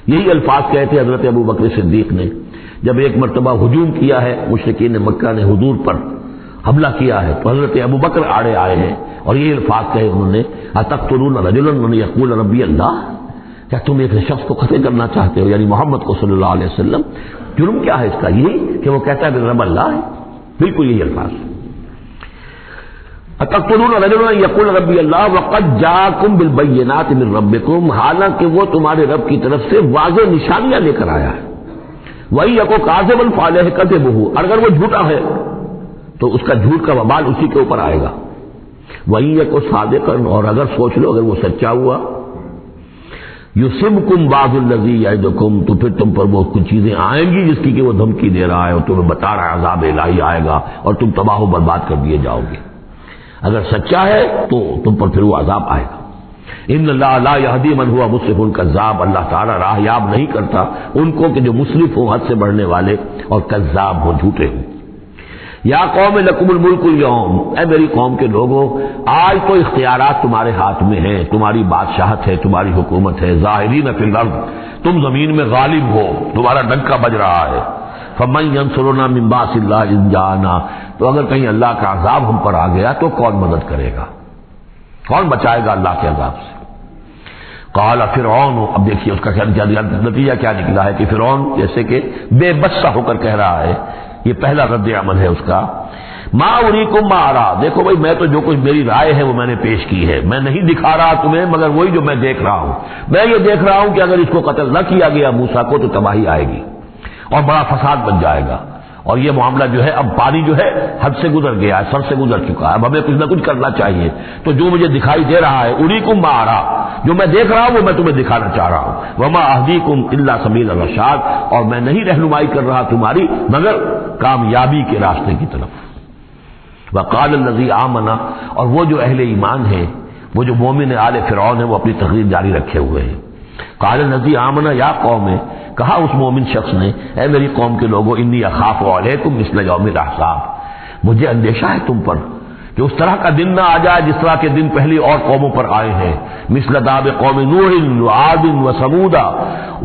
یہی الفاظ کہتے حضرت ابو بکر صدیق نے جب ایک مرتبہ ہجوم کیا ہے، مشرکین مکہ نے حضور پر حملہ کیا ہے، تو حضرت ابو بکر آڑے آئے ہیں اور یہ الفاظ کہے انہوں نے اتقتلون رجلا ان یقول ربی اللہ، کیا تم ایک شخص کو قتل کرنا چاہتے ہو، یعنی محمد کو صلی اللہ علیہ وسلم. جرم کیا ہے اس کا؟ یہی کہ وہ کہتا ہے میرا رب اللہ ہے، بالکل یہی الفاظ. اتقتلون رجلا ان یقول ربی اللہ وقد جاءکم بالبینات من ربکم، حالانکہ وہ تمہارے رب کی طرف سے واضح نشانیاں لے کر آیا ہے. وہی یکو کاذبا فعلیہ کذبہ، اگر وہ جھوٹا ہے تو اس کا جھوٹ کا وبال اسی کے اوپر آئے گا. وہی یکو صادقا، اور اگر سوچ لو اگر وہ سچا ہوا، یصبکم بعض الذی یعدکم، تو پھر تم پر وہ کچھ چیزیں آئیں گی جس کی کہ وہ دھمکی دے رہا ہے اور تمہیں بتا رہا ہے عذاب الہی آئے گا اور تم تباہ و برباد کر دیے جاؤ گے. اگر سچا ہے تو تم پر پھر وہ عذاب آئے گا. ان اللہ لا یہدی من ہوا مسرف کذاب، اللہ تعالیٰ راہ یاب نہیں کرتا ان کو کہ جو مسرف ہوں، حد سے بڑھنے والے اور کذاب ہوں، جھوٹے ہوں۔ یا قوم لکم الملک اليوم، اے میری قوم کے لوگوں، آج تو اختیارات تمہارے ہاتھ میں ہیں، تمہاری بادشاہت ہے، تمہاری حکومت ہے، ظاہرین فی الارض، تم زمین میں غالب ہو، تمہارا ڈنکا بج رہا ہے۔ فمن ینصرنا من باس اللہ ان جاءنا، تو اگر کہیں اللہ کا عذاب ہم پر آ گیا تو کون مدد کرے گا، کون بچائے گا اللہ کے عذاب سے؟ قال فرعون، اب دیکھیے اس کا نتیجہ کیا نکلا ہے کہ فرعون جیسے کہ بے بس سا ہو کر کہہ رہا ہے، یہ پہلا رد عمل ہے اس کا، ما اریکم ما ارا، دیکھو بھائی میں تو جو کچھ میری رائے ہے وہ میں نے پیش کی ہے، میں نہیں دکھا رہا تمہیں مگر وہی جو میں دیکھ رہا ہوں۔ میں یہ دیکھ رہا ہوں کہ اگر اس کو قتل نہ کیا گیا موسیٰ کو تو تباہی آئے گی اور بڑا فساد بن جائے گا، اور یہ معاملہ جو ہے اب پانی جو ہے حد سے گزر گیا ہے، سر سے گزر چکا ہے، اب ہمیں کچھ نہ کچھ کرنا چاہیے۔ تو جو مجھے دکھائی دے رہا ہے اریکم ما ارا، جو میں دیکھ رہا ہوں وہ میں تمہیں دکھانا چاہ رہا ہوں، وما اہدیکم الا سبیل الرشاد، اور میں نہیں رہنمائی کر رہا تمہاری مگر کامیابی کے راستے کی طرف۔ وقال الذی آمن، اور وہ جو اہل ایمان ہیں، وہ جو مومن آل فرعون ہیں، وہ اپنی تقریر جاری رکھے ہوئے ہیں۔ قال الذی آمن یا قوم، کہا اس مومن شخص نے، اے میری قوم کے لوگوں، انی اخاف علیکم مثل یوم الاحزاب، مجھے اندیشہ ہے تم پر کہ اس طرح کا دن نہ آ جائے جس طرح کے دن پہلی اور قوموں پر آئے ہیں، مثل داب قوم نوح وعاد وثمود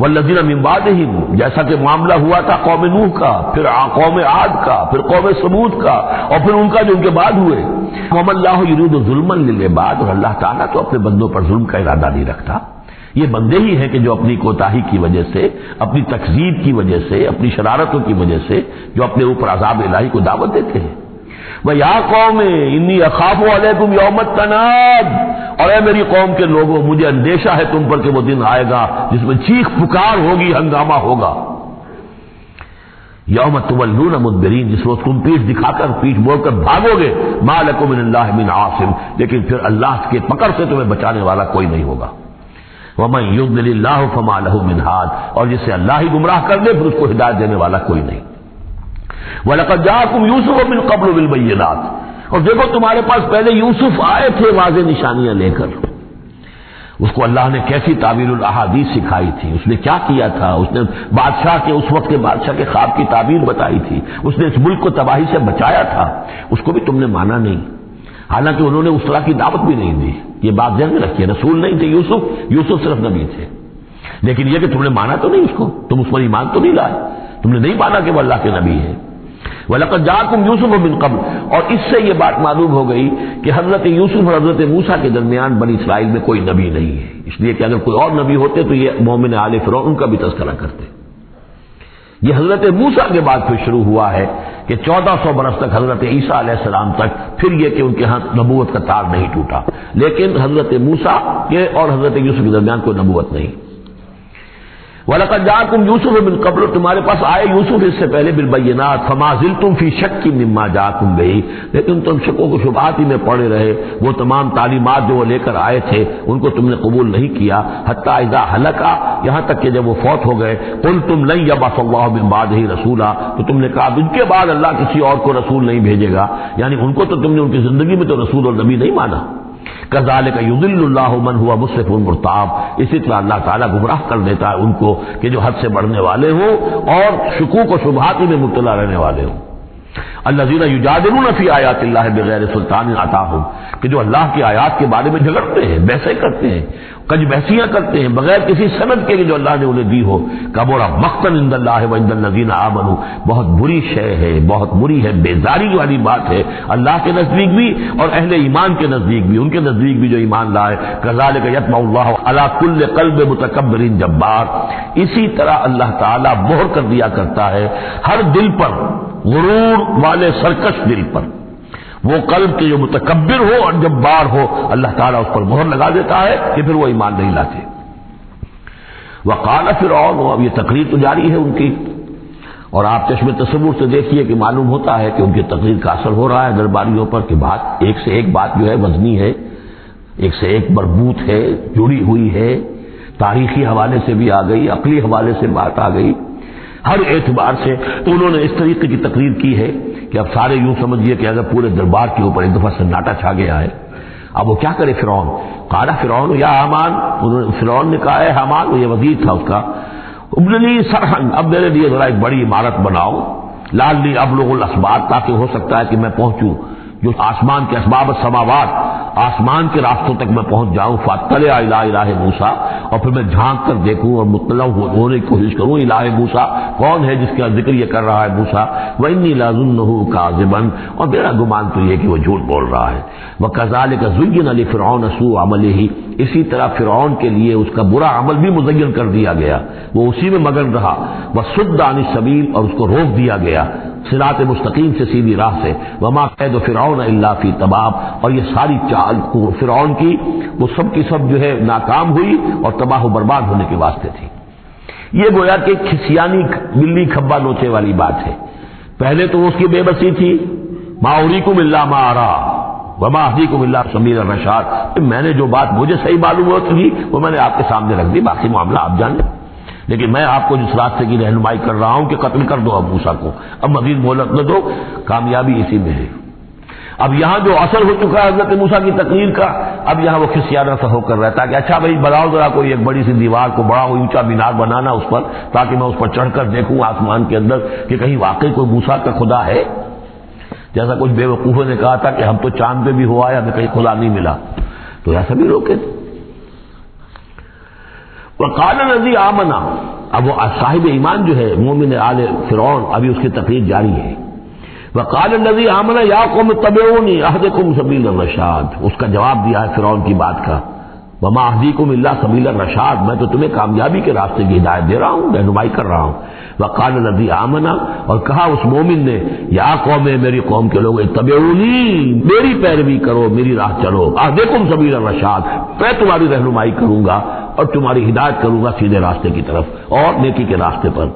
والذین من بعدہم، جیسا کہ معاملہ ہوا تھا قوم نوح کا، پھر قوم عاد کا، پھر قوم ثمود کا، اور پھر ان کا جو ان کے بعد ہوئے۔ وما اللہ یرید ظلما للعباد، اور اللہ تعالیٰ تو اپنے بندوں پر ظلم کا ارادہ نہیں رکھتا، یہ بندے ہی ہیں کہ جو اپنی کوتاہی کی وجہ سے، اپنی تکذیب کی وجہ سے، اپنی شرارتوں کی وجہ سے جو اپنے اوپر عذاب الہی کو دعوت دیتے ہیں۔ وَيَا قَوْمِ إِنِّي أَخَافُ عَلَيْكُمْ يَوْمَ التَّنَادِ، اور اے میری قوم کے لوگوں، مجھے اندیشہ ہے تم پر کہ وہ دن آئے گا جس میں چیخ پکار ہوگی، ہنگامہ ہوگا۔ یوم تولون مدبرین، جس روز تم پیٹھ دکھا کر، پیٹھ موڑ کر بھاگو گے، ما لکم من اللہ من عاصم، لیکن پھر اللہ کے پکڑ سے تمہیں بچانے والا کوئی نہیں ہوگا۔ وَمَن يُضْلِلِ اللَّهُ فَمَا لَهُ مِنْ هَادٍ، اور جسے اللہ ہی گمراہ کر دے پھر اس کو ہدایت دینے والا کوئی نہیں۔ وَلَقَدْ جَاءَكُمْ يُوسُفُ مِنْ قَبْلُ بِالْبَيِّنَاتِ، اور دیکھو تمہارے پاس پہلے یوسف آئے تھے واضح نشانیاں لے کر، اس کو اللہ نے کیسی تعبیر الاحادیث سکھائی تھی، اس نے کیا کیا تھا، اس نے بادشاہ کے، اس وقت کے بادشاہ کے خواب کی تعبیر بتائی تھی، اس نے اس ملک کو تباہی سے بچایا تھا، اس کو بھی تم نے مانا نہیں، حالانکہ انہوں نے اس طرح کی دعوت بھی نہیں دی۔ یہ بات ذہن میں رکھیے، رسول نہیں تھے یوسف صرف نبی تھے، لیکن یہ کہ تم نے مانا تو نہیں اس کو، تم اس پر ایمان تو نہیں لائے، تم نے نہیں مانا کہ وہ اللہ کے نبی ہے۔ وَلَقَدْ جَاءَكُمْ يُوسُفُ مِنْ قَبْلُ، اور اس سے یہ بات معلوم ہو گئی کہ حضرت یوسف اور حضرت موسیٰ کے درمیان بنی اسرائیل میں کوئی نبی نہیں ہے، اس لیے کہ اگر کوئی اور نبی ہوتے تو یہ مومن آل فرعون ان کا بھی تذکرہ کرتے۔ یہ حضرت موسیٰ کے بعد پھر شروع ہوا ہے کہ 1400 برس تک حضرت عیسیٰ علیہ السلام تک، پھر یہ کہ ان کے ہاں نبوت کا تار نہیں ٹوٹا، لیکن حضرت موسیٰ کے اور حضرت یوسف کے درمیان کوئی نبوت نہیں۔ وَلَقَدْ جَاءَكُمْ يُوسُفُ مِنْ قَبْلُ، تمہارے پاس آئے یوسف اس سے پہلے بالبینات، فَمَا زِلْتُمْ فِي شَكٍّ مِّمَّا جَاءَكُمْ بِهِ، لیکن تم شکوک و شبہات ہی میں پڑے رہے، وہ تمام تعلیمات جو وہ لے کر آئے تھے ان کو تم نے قبول نہیں کیا، حتیٰ اذا ہلک، یہاں تک کہ جب وہ فوت ہو گئے، قُلْتُمْ لَن يَبْعَثَ اللَّهُ مِن بَعْدِهِ رَسُولًا، تو تم نے کہا ان کے بعد اللہ کسی اور کو رسول نہیں بھیجے گا، یعنی ان کو تو تم نے ان کی زندگی میں تو رسول اور نبی نہیں مانا۔ کذالک یضل اللہ من هو مسرف مرتاب، اسی طرح اللہ تعالیٰ گمراہ کر دیتا ہے ان کو کہ جو حد سے بڑھنے والے ہوں اور شکوک و شبہات میں مبتلا رہنے والے ہوں۔ الذین یجادلون فی آیات اللہ بغیر سلطان اتاہم، کہ جو اللہ کی آیات کے بارے میں جھگڑتے ہیں، بحثیں کرتے ہیں، کج بحثیاں کرتے ہیں بغیر کسی سند کے جو اللہ نے انہیں دی ہو، کبر مقتا عند اللہ وعند الذین آمنوا، بہت بری شے ہے، بہت بری ہے، بیزاری والی بات ہے اللہ کے نزدیک بھی اور اہل ایمان کے نزدیک بھی، ان کے نزدیک بھی جو ایمان لائے۔ کذالک یطبع اللہ علی کل قلب متکبر جبار، اسی طرح اللہ تعالیٰ مہر کر دیا کرتا ہے ہر دل پر، غرور والے سرکش دل پر، وہ قلب کے جو متکبر ہو اور جبار ہو، اللہ تعالیٰ اس پر مہر لگا دیتا ہے کہ پھر وہ ایمان نہیں لاتے۔ وقال فرعون، اب یہ تقریر تو جاری ہے ان کی، اور آپ چشم تصور سے دیکھیے کہ معلوم ہوتا ہے کہ ان کی تقریر کا اثر ہو رہا ہے درباریوں پر، کہ بات ایک سے ایک بات جو ہے وزنی ہے، ایک سے ایک مربوط ہے، جڑی ہوئی ہے، تاریخی حوالے سے بھی آ گئی، عقلی حوالے سے بات آ گئی، ہر اعتبار سے تو انہوں نے اس طریقے کی تقریر کی ہے کہ اب سارے یوں سمجھیے کہ اگر پورے دربار کے اوپر ایک دفعہ سناٹا چھا گیا ہے، اب وہ کیا کرے فرعون؟ قال فرعون یا حامان، فرعون نے کہا ہے حامان، وہ یہ وزیر تھا اس کا، ابن لی صرحا، اب میرے لیے ذرا ایک بڑی عمارت بناؤ، لعلی ابلغ الاسباب، تاکہ ہو سکتا ہے کہ میں پہنچوں جو آسمان کے اسباب السماوات، آسمان کے راستوں تک میں پہنچ جاؤں، فاطلع الی الہ موسیٰ، اور پھر میں جھانک کر دیکھوں اور مطلع ہونے کی کوشش کروں الہ موسیٰ کون ہے جس کا ذکر یہ کر رہا ہے موسیٰ، وانی لاظنہ کاذبا، اور میرا گمان تو یہ کہ وہ جھوٹ بول رہا ہے، وکذالک زین لفرعون سوء عملہ، اسی طرح فرعون کے لیے اس کا برا عمل بھی مزین کر دیا گیا، وہ اسی میں مگن رہا، وصد عن السبیل، اور اس کو روک دیا گیا صراط مستقیم سے، سیدھی راہ سے، وما قید فرعون الا فی تباب، اور یہ ساری چال فرعون کی وہ سب کی سب جو ہے ناکام ہوئی اور تباہ و برباد ہونے کے واسطے تھی۔ یہ گویا کہ کھسیانی بلی کھبا نوچے والی بات ہے۔ پہلے تو اس کی بے بسی تھی، ما اریکم الا ما ارا وما اهدیکم الا سبیل الرشاد، میں نے جو بات مجھے صحیح معلوم ہوتی وہ میں نے آپ کے سامنے رکھ دی، باقی معاملہ آپ جانیں، لیکن میں آپ کو جس راستے کی رہنمائی کر رہا ہوں کہ قتل کر دو اب موسیٰ کو، اب مزید مہلت نہ دو، کامیابی اسی میں ہے۔ اب یہاں جو اثر ہو چکا ہے حضرت موسیٰ کی تقریر کا، اب یہاں وہ کھسیانہ سا ہو کر رہتا ہے کہ اچھا بھائی بناؤ ذرا کوئی ایک بڑی سی دیوار کو، بڑا اونچا مینار بنانا اس پر، تاکہ میں اس پر چڑھ کر دیکھوں آسمان کے اندر کہ کہیں واقعی کوئی موسیٰ کا خدا ہے، جیسا کچھ بے وقوفوں نے کہا تھا کہ ہم تو چاند پہ بھی ہو آئے ہمیں کہیں خدا نہیں ملا، تو ایسا بھی روکے تھے۔ وقال الذی آمنا، اب وہ صاحب ایمان جو ہے مومن آل فرعون، ابھی اس کی تقریر جاری ہے، وقال الذی آمنا یا قوم اتبعونی اہدکم سبیل الرشاد، اس کا جواب دیا ہے فرعون کی بات کا، وما اہدیکم الا سبیل الرشاد، میں تو تمہیں کامیابی کے راستے کی ہدایت دے رہا ہوں، رہنمائی کر رہا ہوں۔ وقال الذی آمنا، اور کہا اس مومن نے یا قوم، میری قوم کے لوگ، اتبعونی، میری پیروی کرو، میری راہ چلو، اہدکم سبیل الرشاد، میں تمہاری رہنمائی کروں گا اور تمہاری ہدایت کروں گا سیدھے راستے کی طرف اور نیکی کے راستے پر۔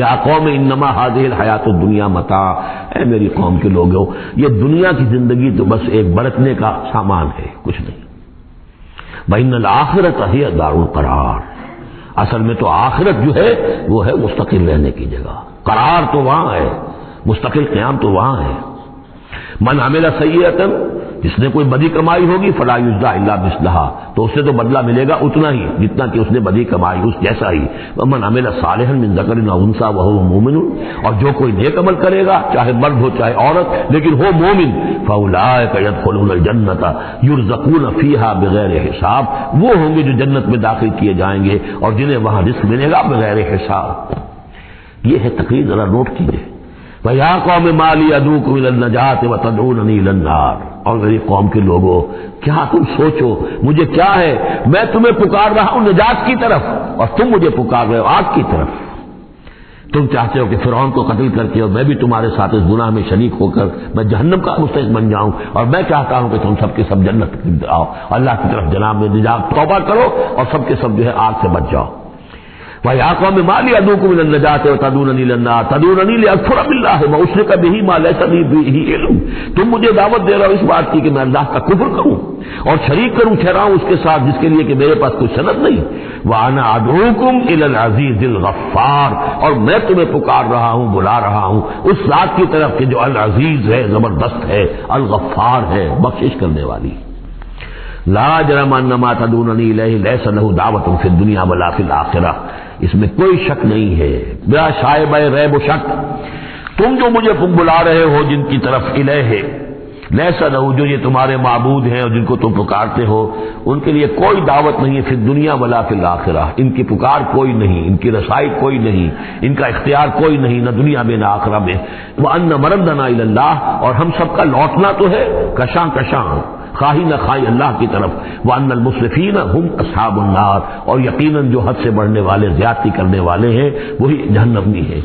یا قوم انما هذه الحیات الدنیا متاع، اے میری قوم کے لوگوں، یہ دنیا کی زندگی تو بس ایک برتنے کا سامان ہے، کچھ نہیں۔ وَإِنَّ الْآخِرَةَ هِيَ دَارُ الْقَرَارِ، اصل میں تو آخرت جو ہے وہ ہے مستقل رہنے کی جگہ، قرار تو وہاں ہے، مستقل قیام تو وہاں ہے۔ من عمل سیئۃ، جس نے کوئی بدی کمائی ہوگی، فلا یجزا الا مثلھا، تو اسے تو بدلہ ملے گا اتنا ہی جتنا کہ اس نے بدی کمائی، اس جیسا ہی۔ ومن عمل صالحا من ذکر او انثى وهو مؤمن، اور جو کوئی نیک عمل کرے گا چاہے مرد ہو چاہے عورت لیکن ہو مومن، فاولئک يدخلون الجنۃ یرزقون فیہا بغیر حساب، وہ ہوں گے جو جنت میں داخل کیے جائیں گے اور جنہیں وہاں رزق ملے گا بغیر حساب۔ یہ ہے تقریر، ذرا نوٹ کیجیے۔ وَيَا قَوْمِ مَا لِي أَدْعُوكُمْ إِلَى النَّجَاةِ وَتَدْعُونَنِي إِلَى النَّارِ، اور میری قوم کے لوگوں کیا تم سوچو مجھے کیا ہے، میں تمہیں پکار رہا ہوں نجات کی طرف اور تم مجھے پکار رہے ہو آگ کی طرف۔ تم چاہتے ہو کہ فرعون کو قتل کر کے اور میں بھی تمہارے ساتھ اس گناہ میں شریک ہو کر میں جہنم کا مستحق بن جاؤں، اور میں چاہتا ہوں کہ تم سب کے سب جنت آؤ، اللہ کی طرف جناب میں نجات توبہ کرو اور سب کے سب جو ہے آگ سے بچ جاؤ۔ وَيَا قَوْمِ مَا لِي أَدْعُوكُمْ إِلَى النَّجَاةِ وَتَدْعُونَنِي إِلَى النَّارِ تَدْعُونَنِي لِأَكْفُرَ بِاللَّهِ وَأُشْرِكَ بِهِ مَا لَيْسَ لِي بِهِ عِلْمٌ، تم مجھے دعوت دے رہے ہو اس بات کی کہ میں اللہ کا کفر کروں اور شریک کروں ٹھہراؤں اس کے ساتھ جس کے لیے کہ میرے پاس کوئی سند نہیں۔ وَأَنَا أَدْعُوكُمْ إِلَى الْعَزِيزِ الْغَفَّارِ، اور میں تمہیں پکار رہا ہوں، بلا رہا ہوں اس ذات کی طرف کہ جو العزیز ہے، زبردست ہے، الغفار ہے، بخشش کرنے والی۔ لا جرم ان ما تدعوننی الیہ لیس لہ دعوۃ فی الدنیا ولا فی الآخرہ، اس میں کوئی شک نہیں ہے، بلا شائبہ ریب و شک، تم جو مجھے بلا رہے ہو جن کی طرف الہ لیس لہ، جو یہ تمہارے معبود ہیں اور جن کو تم پکارتے ہو، ان کے لیے کوئی دعوت نہیں ہے فی الدنیا ولا فی الآخرہ، ان کی پکار کوئی نہیں، ان کی رسائی کوئی نہیں، ان کا اختیار کوئی نہیں، نہ دنیا میں نہ آخرہ میں۔ وان مردنا الی اللہ، اور ہم سب کا لوٹنا تو ہے کشاں کشاں، خواہی نہ خواہی اللہ کی طرف۔ وَأَنَّ الْمُسْرِفِينَ هُمْ أَصْحَابُ النَّارِ، اور یقیناً جو حد سے بڑھنے والے، زیادتی کرنے والے ہیں وہی جہنمی ہیں۔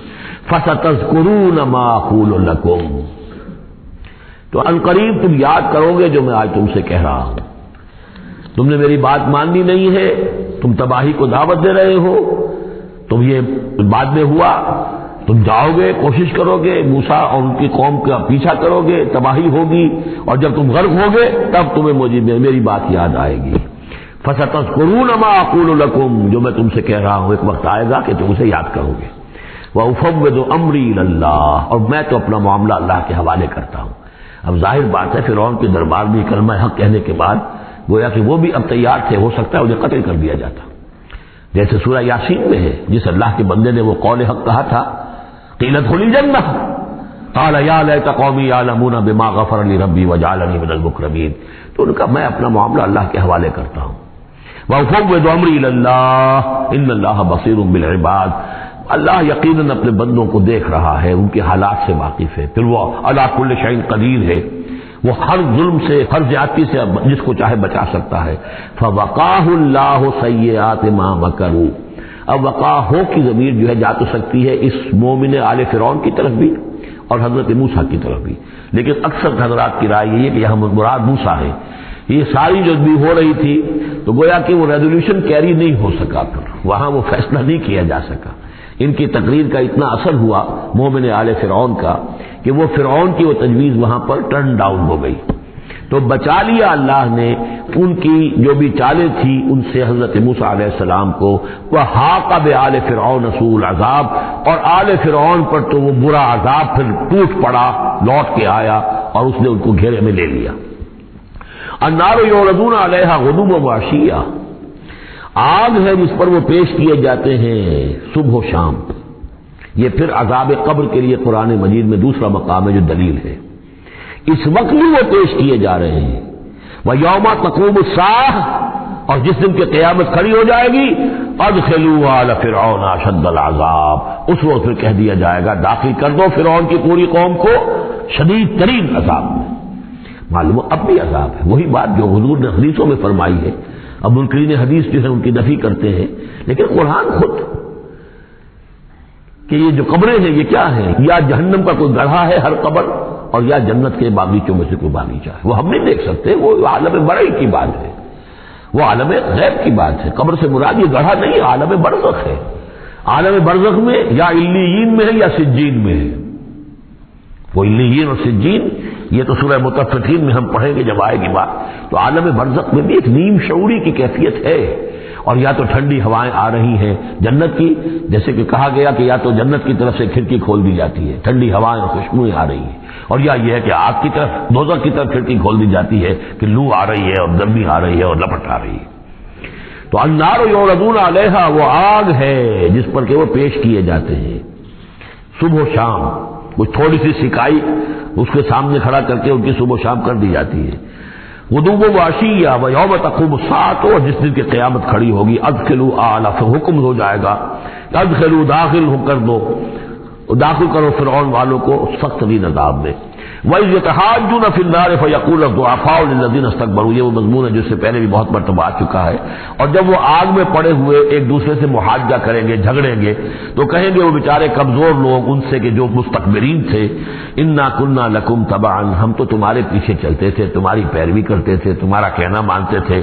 فَسَتَذْكُرُونَ مَا أَقُولُ لَكُمْ، تو عنقریب تم یاد کرو گے جو میں آج تم سے کہہ رہا ہوں۔ تم نے میری بات ماننی نہیں ہے، تم تباہی کو دعوت دے رہے ہو، تم یہ بعد میں ہوا، تم جاؤ گے، کوشش کرو گے، موسیٰ اور ان کی قوم کا پیچھا کرو گے، تباہی ہوگی، اور جب تم غرق ہوگے تب تمہیں مجھے میری بات یاد آئے گی۔ فَسَتَذْكُرُونَ مَا أَقُولُ لَكُمْ، جو میں تم سے کہہ رہا ہوں ایک وقت آئے گا کہ تم اسے یاد کرو گے۔ وَأُفَوِّضُ أَمْرِي إِلَى اللَّهِ، اور میں تو اپنا معاملہ اللہ کے حوالے کرتا ہوں۔ اب ظاہر بات ہے فرعون کے دربار میں کلمہ حق کہنے کے بعد گویا کہ وہ بھی اب تیار تھے، ہو سکتا ہے انہیں قتل کر دیا جاتا، جیسے سورہ یاسین میں ہے جس اللہ کے بندے نے وہ قول حق کہا تھا، قیل ادخل الجنہ قال یا لیت قومی یعلمون بما غفر لی ربی وجعلنی من المکرمین، تو ان کا میں اپنا معاملہ اللہ کے حوالے کرتا ہوں، وافوض امری الی اللہ ان اللہ بصیر بالعباد، اللہ یقیناً اپنے بندوں کو دیکھ رہا ہے، ان کے حالات سے واقف ہے، پھر وہ علی کل شیء قدیر ہے، وہ ہر ظلم سے ہر زیادتی سے جس کو چاہے بچا سکتا ہے۔ فوقاہ اللہ سیئات ما مکروا، اب وقاہ ہو کی ضمیر جو ہے جا تو سکتی ہے اس مومن آل فرعون کی طرف بھی اور حضرت موسیٰ کی طرف بھی، لیکن اکثر حضرات کی رائے یہ ہے کہ یہاں مراد موسیٰ ہے۔ یہ ساری جو بھی ہو رہی تھی تو گویا کہ وہ ریزولوشن کیری نہیں ہو سکا، پھر وہاں وہ فیصلہ نہیں کیا جا سکا، ان کی تقریر کا اتنا اثر ہوا مومن آل فرعون کا کہ وہ فرعون کی وہ تجویز وہاں پر ٹرن ڈاؤن ہو گئی، تو بچا لیا اللہ نے ان کی جو بھی چالیں تھی ان سے حضرت موسیٰ علیہ السلام کو، وحاق بآل فرعون سوء العذاب، اور آل فرعون پر تو وہ برا عذاب پھر ٹوٹ پڑا، لوٹ کے آیا اور اس نے ان کو گھیرے میں لے لیا۔ النار یعرضون علیہا غدوا وعشیا، آگ ہے جس پر وہ پیش کیے جاتے ہیں صبح و شام، یہ پھر عذاب قبر کے لیے قرآن مجید میں دوسرا مقام ہے جو دلیل ہے، اس وقت بھی وہ پیش کیے جا رہے ہیں۔ وَيَوْمَ تَقُومُ السَّاعَةُ، اور جس دن کی قیامت کھڑی ہو جائے گی، أَدْخِلُوا آلَ فِرْعَوْنَ أَشَدَّ الْعَذَابِ، اس وقت پھر کہہ دیا جائے گا داخل کر دو فرعون کی پوری قوم کو شدید ترین عذاب میں۔ معلوم اب بھی عذاب ہے، وہی بات جو حضور نے حدیثوں میں فرمائی ہے، اب منکرین حدیث جو ہے ان کی نفی کرتے ہیں، لیکن قرآن خود کہ یہ جو قبریں ہیں یہ کیا ہیں، یا جہنم کا کوئی گڑھا ہے ہر قبر، اور یا جنت کے باغیچوں میں سے کوئی باغیچہ ہے، وہ ہم نہیں دیکھ سکتے، وہ عالم برعی کی بات ہے، وہ عالم غیب کی بات ہے، قبر سے مراد یہ گڑھا نہیں، عالم برزخ ہے، عالم برزخ میں یا علیین میں ہے یا سجین میں ہے، وہ علیین اور سجین یہ تو سورہ مطففین میں ہم پڑھیں گے جب آئے گی بات، تو عالم برزخ میں بھی ایک نیم شعوری کی کیفیت ہے، اور یا تو ٹھنڈی ہوائیں آ رہی ہیں جنت کی، جیسے کہ کہا گیا کہ یا تو جنت کی طرف سے کھڑکی کھول دی جاتی ہے، ٹھنڈی ہوائیں اور خوشبوئیں آ رہی ہیں، اور یا یہ ہے کہ آگ کی طرف دوزخ کی طرف کھڑکی کھول دی جاتی ہے کہ لو آ رہی ہے اور گرمی آ رہی ہے اور لپٹ آ رہی ہے۔ تو النار یعرضون علیہا، وہ آگ ہے جس پر کہ وہ پیش کیے جاتے ہیں صبح و شام، کچھ تھوڑی سی سکائی اس کے سامنے کھڑا کر کے ان کی صبح و شام کر دی جاتی ہے، غدوا وعشیا ویوم تقوم الساعۃ، اور جس دن کی قیامت کھڑی ہوگی، ادخلوا آل، حکم ہو جائے گا ادخلوا، داخل ہو کر دو، داخل کرو فرعون والوں کو سخت ترین عذاب میں۔ وَإِذْ يَتَحَاجُّونَ فِي النَّارِ فَيَقُولُ الضُّعَفَاءُ لِلَّذِينَ اسْتَكْبَرُوا، یہ وہ مضمون ہے جس سے پہلے بھی بہت مرتبہ آ چکا ہے، اور جب وہ آگ میں پڑے ہوئے ایک دوسرے سے محاجہ کریں گے، جھگڑیں گے، تو کہیں گے وہ بیچارے کمزور لوگ ان سے کہ جو مستکبرین تھے، اِنَّا كُنَّا لَكُمْ تَبَعًا، ہم تو تمہارے پیچھے چلتے تھے، تمہاری پیروی کرتے تھے، تمہارا کہنا مانتے تھے،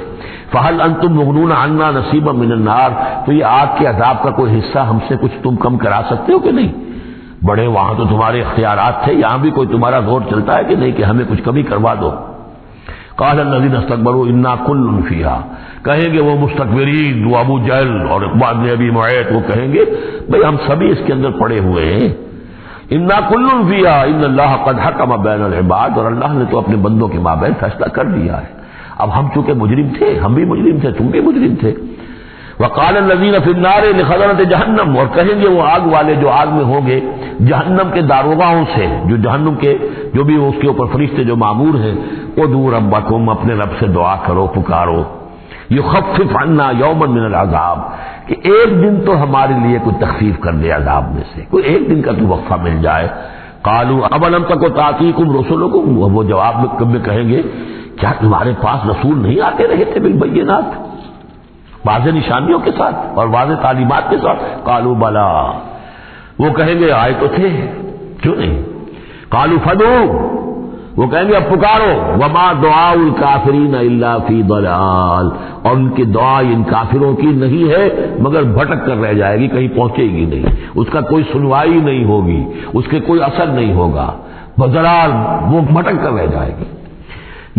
فَهَلْ أَنْتُمْ مُغْنُونَ عَنَّا نَصِيبًا مِنَ النَّارِ، تو یہ آگ کے عذاب کا کوئی حصہ ہم سے کچھ تم کم کرا سکتے ہو کہ نہیں؟ بڑے وہاں تو تمہارے اختیارات تھے، یہاں بھی کوئی تمہارا زور چلتا ہے کہ نہیں کہ ہمیں کچھ کمی کروا دو؟ قال الذين استكبروا انا كل فيها، کہیں گے وہ مستکبرین، وہ ابو جہل اور اقبال بن ابی معیط، وہ کہیں گے بھئی ہم سبھی اس کے اندر پڑے ہوئے ہیں، انا كل فيها ان الله قد حكم بين العباد، اور اللہ نے تو اپنے بندوں کے مابین فیصلہ کر دیا ہے۔ اب ہم چونکہ مجرم تھے، ہم بھی مجرم تھے، تم بھی مجرم تھے۔ وقال الذين في النار لخزنة جہنم، اور کہیں گے وہ آگ والے جو آگ میں ہوں گے جہنم کے داروغاؤں سے، جو جہنم کے جو بھی اس کے اوپر فرشتے جو معمور ہیں، ادعوا ربکم، اپنے رب سے دعا کرو، پکارو، یخفف عنا یوما من العذاب، کہ ایک دن تو ہمارے لیے کوئی تخفیف کر دے عذاب میں سے، کوئی ایک دن کا تو وقفہ مل جائے۔ قالوا اولم تک تاتیکم رسلکم، وہ جواب میں کہیں گے کیا تمہارے پاس رسول نہیں آتے رہے تھے بالبینات، واضح نشانیوں کے ساتھ اور واضح تعلیمات کے ساتھ؟ قالوا بلا، وہ کہیں گے آئے تو تھے، کیوں نہیں؟ قالوا فدعوا، وہ کہیں گے اب پکارو، وما دعاء الکافرین الا فی ضلال، اور ان کی دعا ان کافروں کی نہیں ہے مگر بھٹک کر رہ جائے گی، کہیں پہنچے گی نہیں، اس کا کوئی سنوائی نہیں ہوگی، اس کے کوئی اثر نہیں ہوگا، بضلال، وہ بھٹک کر رہ جائے گی۔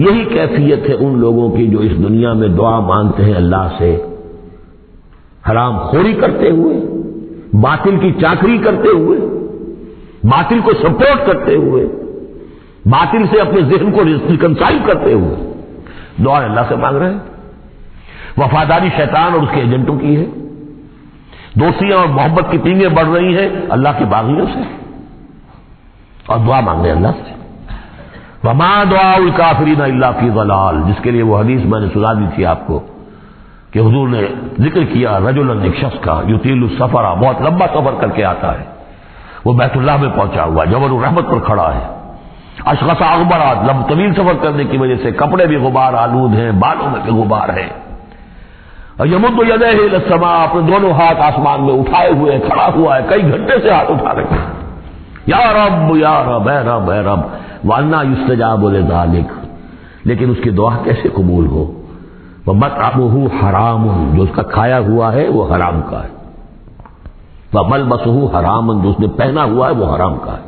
یہی کیفیت ہے ان لوگوں کی جو اس دنیا میں دعا مانگتے ہیں اللہ سے، حرام خوری کرتے ہوئے، باطل کی چاکری کرتے ہوئے، باطل کو سپورٹ کرتے ہوئے، باطل سے اپنے ذہن کو ریکنسائل کرتے ہوئے دعا اللہ سے مانگ رہے ہیں. وفاداری شیطان اور اس کے ایجنٹوں کی ہے. دوستیاں اور محبت کی پینگیں بڑھ رہی ہیں اللہ کے باغیوں سے, اور دعا مانگ رہے اللہ سے. وما دعاء الکافرین الا فی ضلال, جس کے لیے وہ حدیث میں نے سنا دی تھی آپ کو کہ حضور نے ذکر کیا رجلا, ایک شخص کا یطیل السفر, بہت لمبا سفر کر کے آتا ہے, وہ بیت اللہ میں پہنچا ہوا جبل الرحمت پر کھڑا ہے. اشخص اغبرات, لمبا طویل سفر کرنے کی وجہ سے کپڑے بھی غبار آلود ہیں, بالوں میں بھی غبار ہے. اور یمد یدیہ الی السماء, اپنے دونوں ہاتھ آسمان میں اٹھائے ہوئے کھڑا ہوا ہے, کئی گھنٹے سے ہاتھ اٹھا رہے ہیں, یا رب یا رب اے رب اے رب. وَأَنَّىٰ يُسْتَجَابُ لِذَٰلِكَ, لیکن اس کی دعا کیسے قبول ہو. وَمَطْعَمُهُ حَرَامٌ, جو اس کا کھایا ہوا ہے وہ حرام کا ہے. وَمَلْبَسُهُ حَرَامٌ, جو اس نے پہنا ہوا ہے وہ حرام کا ہے.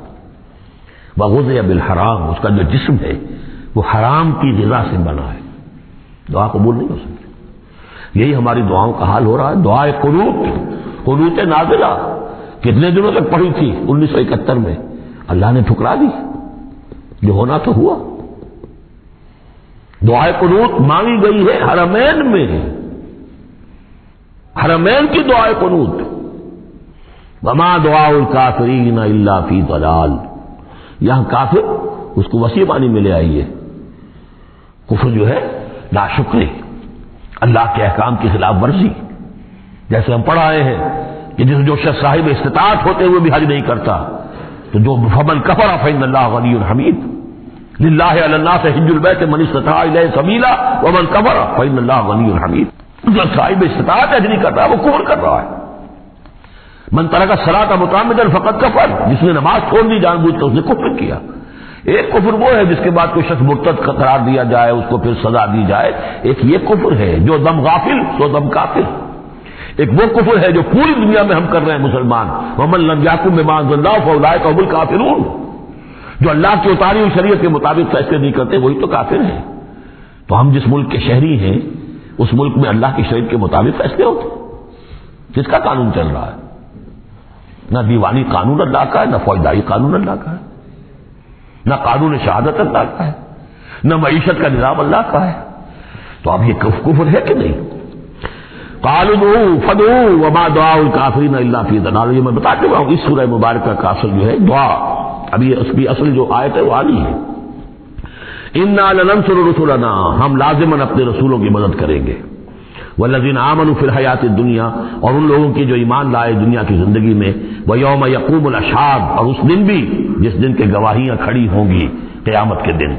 وَغُذِيَ بِالْحَرَامِ, اس کا جو جسم ہے وہ حرام کی غذا سے بنا ہے. دعا قبول نہیں ہو سکتی. یہی ہماری دعاؤں کا حال ہو رہا ہے. دعائے قنوت, قنوت نازلہ کتنے دنوں تک پڑھی تھی 1971 میں, اللہ نے ٹھکرا دی. جو ہونا تو ہوا. دعائے قنوت مانگی گئی ہے حرمین میں, حرمین کی دعائے قنوت. وما دعاء الکافرین الا فی ضلال, یہاں کافر اس کو وسیع معنی میں لے آئیے. کفر جو ہے ناشکری, اللہ کے احکام کی خلاف ورزی. جیسے ہم پڑھ آئے ہیں کہ جو شخص صاحب استطاعت ہوتے ہوئے بھی حج نہیں کرتا, تو جو فمن کفر فإن اللہ غنی حمید. للہ علی الناس حج البیت من استطاع الیہ سبیلا ومن کفر فإن اللہ غنی حمید. جو صاحب استطاعت حج نہیں کر رہا وہ کفر کر رہا ہے. من ترک الصلاۃ متعمدا فقد کفر, جس نے نماز چھوڑ دی جان بوجھ کر اس نے کفر کیا. ایک کفر وہ ہے جس کے بعد کوئی شخص مرتد قرار دیا جائے, اس کو پھر سزا دی جائے. ایک یہ کفر ہے جو دم غافل سو دم کافر. ایک وہ کفر ہے جو پوری دنیا میں ہم کر رہے ہیں مسلمان. ومن لم یحکم بما انزل اللہ فاولئک هم الکافرون, جو اللہ کی اتاری ہوئی شریعت کے مطابق فیصلے نہیں کرتے وہی تو کافر ہیں. تو ہم جس ملک کے شہری ہیں اس ملک میں اللہ کی شریعت کے مطابق فیصلے ہوتے. کس کا قانون چل رہا ہے؟ نہ دیوانی قانون اللہ کا ہے, نہ فوجداری قانون اللہ کا ہے, نہ قانون شہادت اللہ کا ہے, نہ معیشت کا نظام اللہ کا ہے. تو اب یہ کفر ہے کہ نہیں؟ قالوا ادعوا فدعوا وما دعاء الکافرین الا فی ضلال. یہ میں بتا چکا ہوں, اس سورہ مبارکہ کا اصل جو ہے دعا, ابھی اس کی اصل جو آیت ہے وہ آنی ہے. انا لننصر رسلنا, ہم لازماً اپنے رسولوں کی مدد کریں گے. والذین آمنوا فی الحیات الدنیا, اور ان لوگوں کی جو ایمان لائے دنیا کی زندگی میں. ویوم یقوم الاشہاد, اور اس دن بھی جس دن کے گواہیاں کھڑی ہوں گی قیامت کے دن.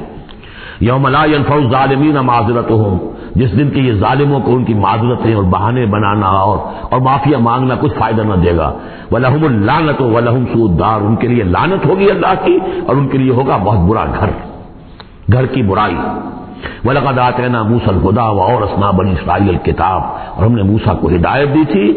یوم لا ینفع الظالمین معذرتہم, جس دن کے یہ ظالموں کو ان کی معذرتیں اور بہانے بنانا اور معافیا مانگنا کچھ فائدہ نہ دے گا. وَلَهُمُ اللَّعْنَةُ وَلَهُمْ سُوءُ الدَّارِ, ان کے لیے لعنت ہوگی اللہ کی اور ان کے لیے ہوگا بہت برا گھر کی برائی. وَلَقَدْ آتَيْنَا مُوسَى الْهُدَىٰ وَأَوْرَثْنَا بَنِي إِسْرَائِيلَ الْكِتَابَ, اور ہم نے موسیٰ کو ہدایت دی تھی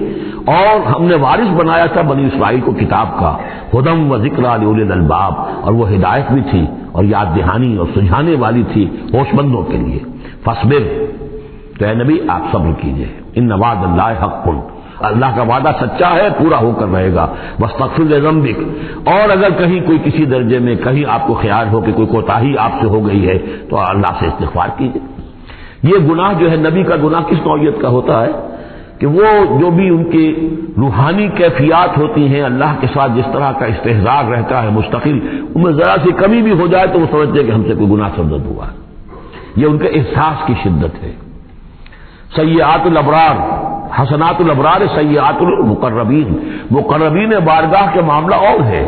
اور ہم نے وارث بنایا تھا بنی اسرائیل کو کتاب کا. ہدی وذکریٰ لأولی الألباب, اور وہ ہدایت بھی تھی اور یاد دہانی اور سجھانے والی تھی ہوش مندوں کے لیے. فاصبر, تو اے نبی آپ صبر کیجئے. ان وعد اللہ حق, اللہ کا وعدہ سچا ہے, پورا ہو کر رہے گا. واستغفر لذنبک, اور اگر کہیں کوئی کسی درجے میں کہیں آپ کو خیال ہو کہ کوئی کوتاہی آپ سے ہو گئی ہے تو اللہ سے استغفار کیجئے. یہ گناہ جو ہے نبی کا گناہ کس نوعیت کا ہوتا ہے کہ وہ جو بھی ان کی روحانی کیفیات ہوتی ہیں اللہ کے ساتھ جس طرح کا استحضار رہتا ہے مستقل, ان میں ذرا سی کمی بھی ہو جائے تو وہ سمجھتے ہیں کہ ہم سے کوئی گناہ سرزد ہوا. یہ ان کے احساس کی شدت ہے. سیئات الابرار حسنات الابرار سیئات المقربین, مقربین بارگاہ کے معاملہ اور ہے.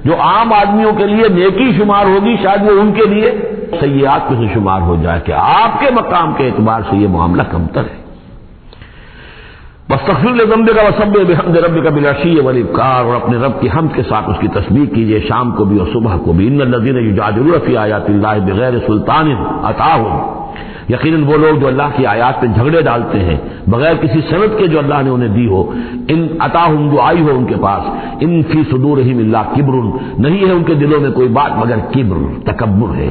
جو عام آدمیوں کے لیے نیکی شمار ہوگی شاید وہ ان کے لیے سیئات میں سے شمار ہو جائے کہ آپ کے مقام کے اعتبار سے یہ معاملہ کمتر ہے. واستغفر لذنبک وسبح بحمد ربک بالعشی والابکار, اور اپنے رب کی حمد کے ساتھ اس کی تسبیح کیجیے شام کو بھی اور صبح کو بھی. ان الذین یجادلون فی آیات اللہ بغیر سلطان اتاہم, یقیناً وہ لوگ جو اللہ کی آیات پہ جھگڑے ڈالتے ہیں بغیر کسی سند کے جو اللہ نے انہیں دی ہو. ان اتاہم, جو آئی ہو ان کے پاس. ان فی صدورہم الا کبر, نہیں ہے ان کے دلوں میں کوئی بات مگر کبر, تکبر ہے.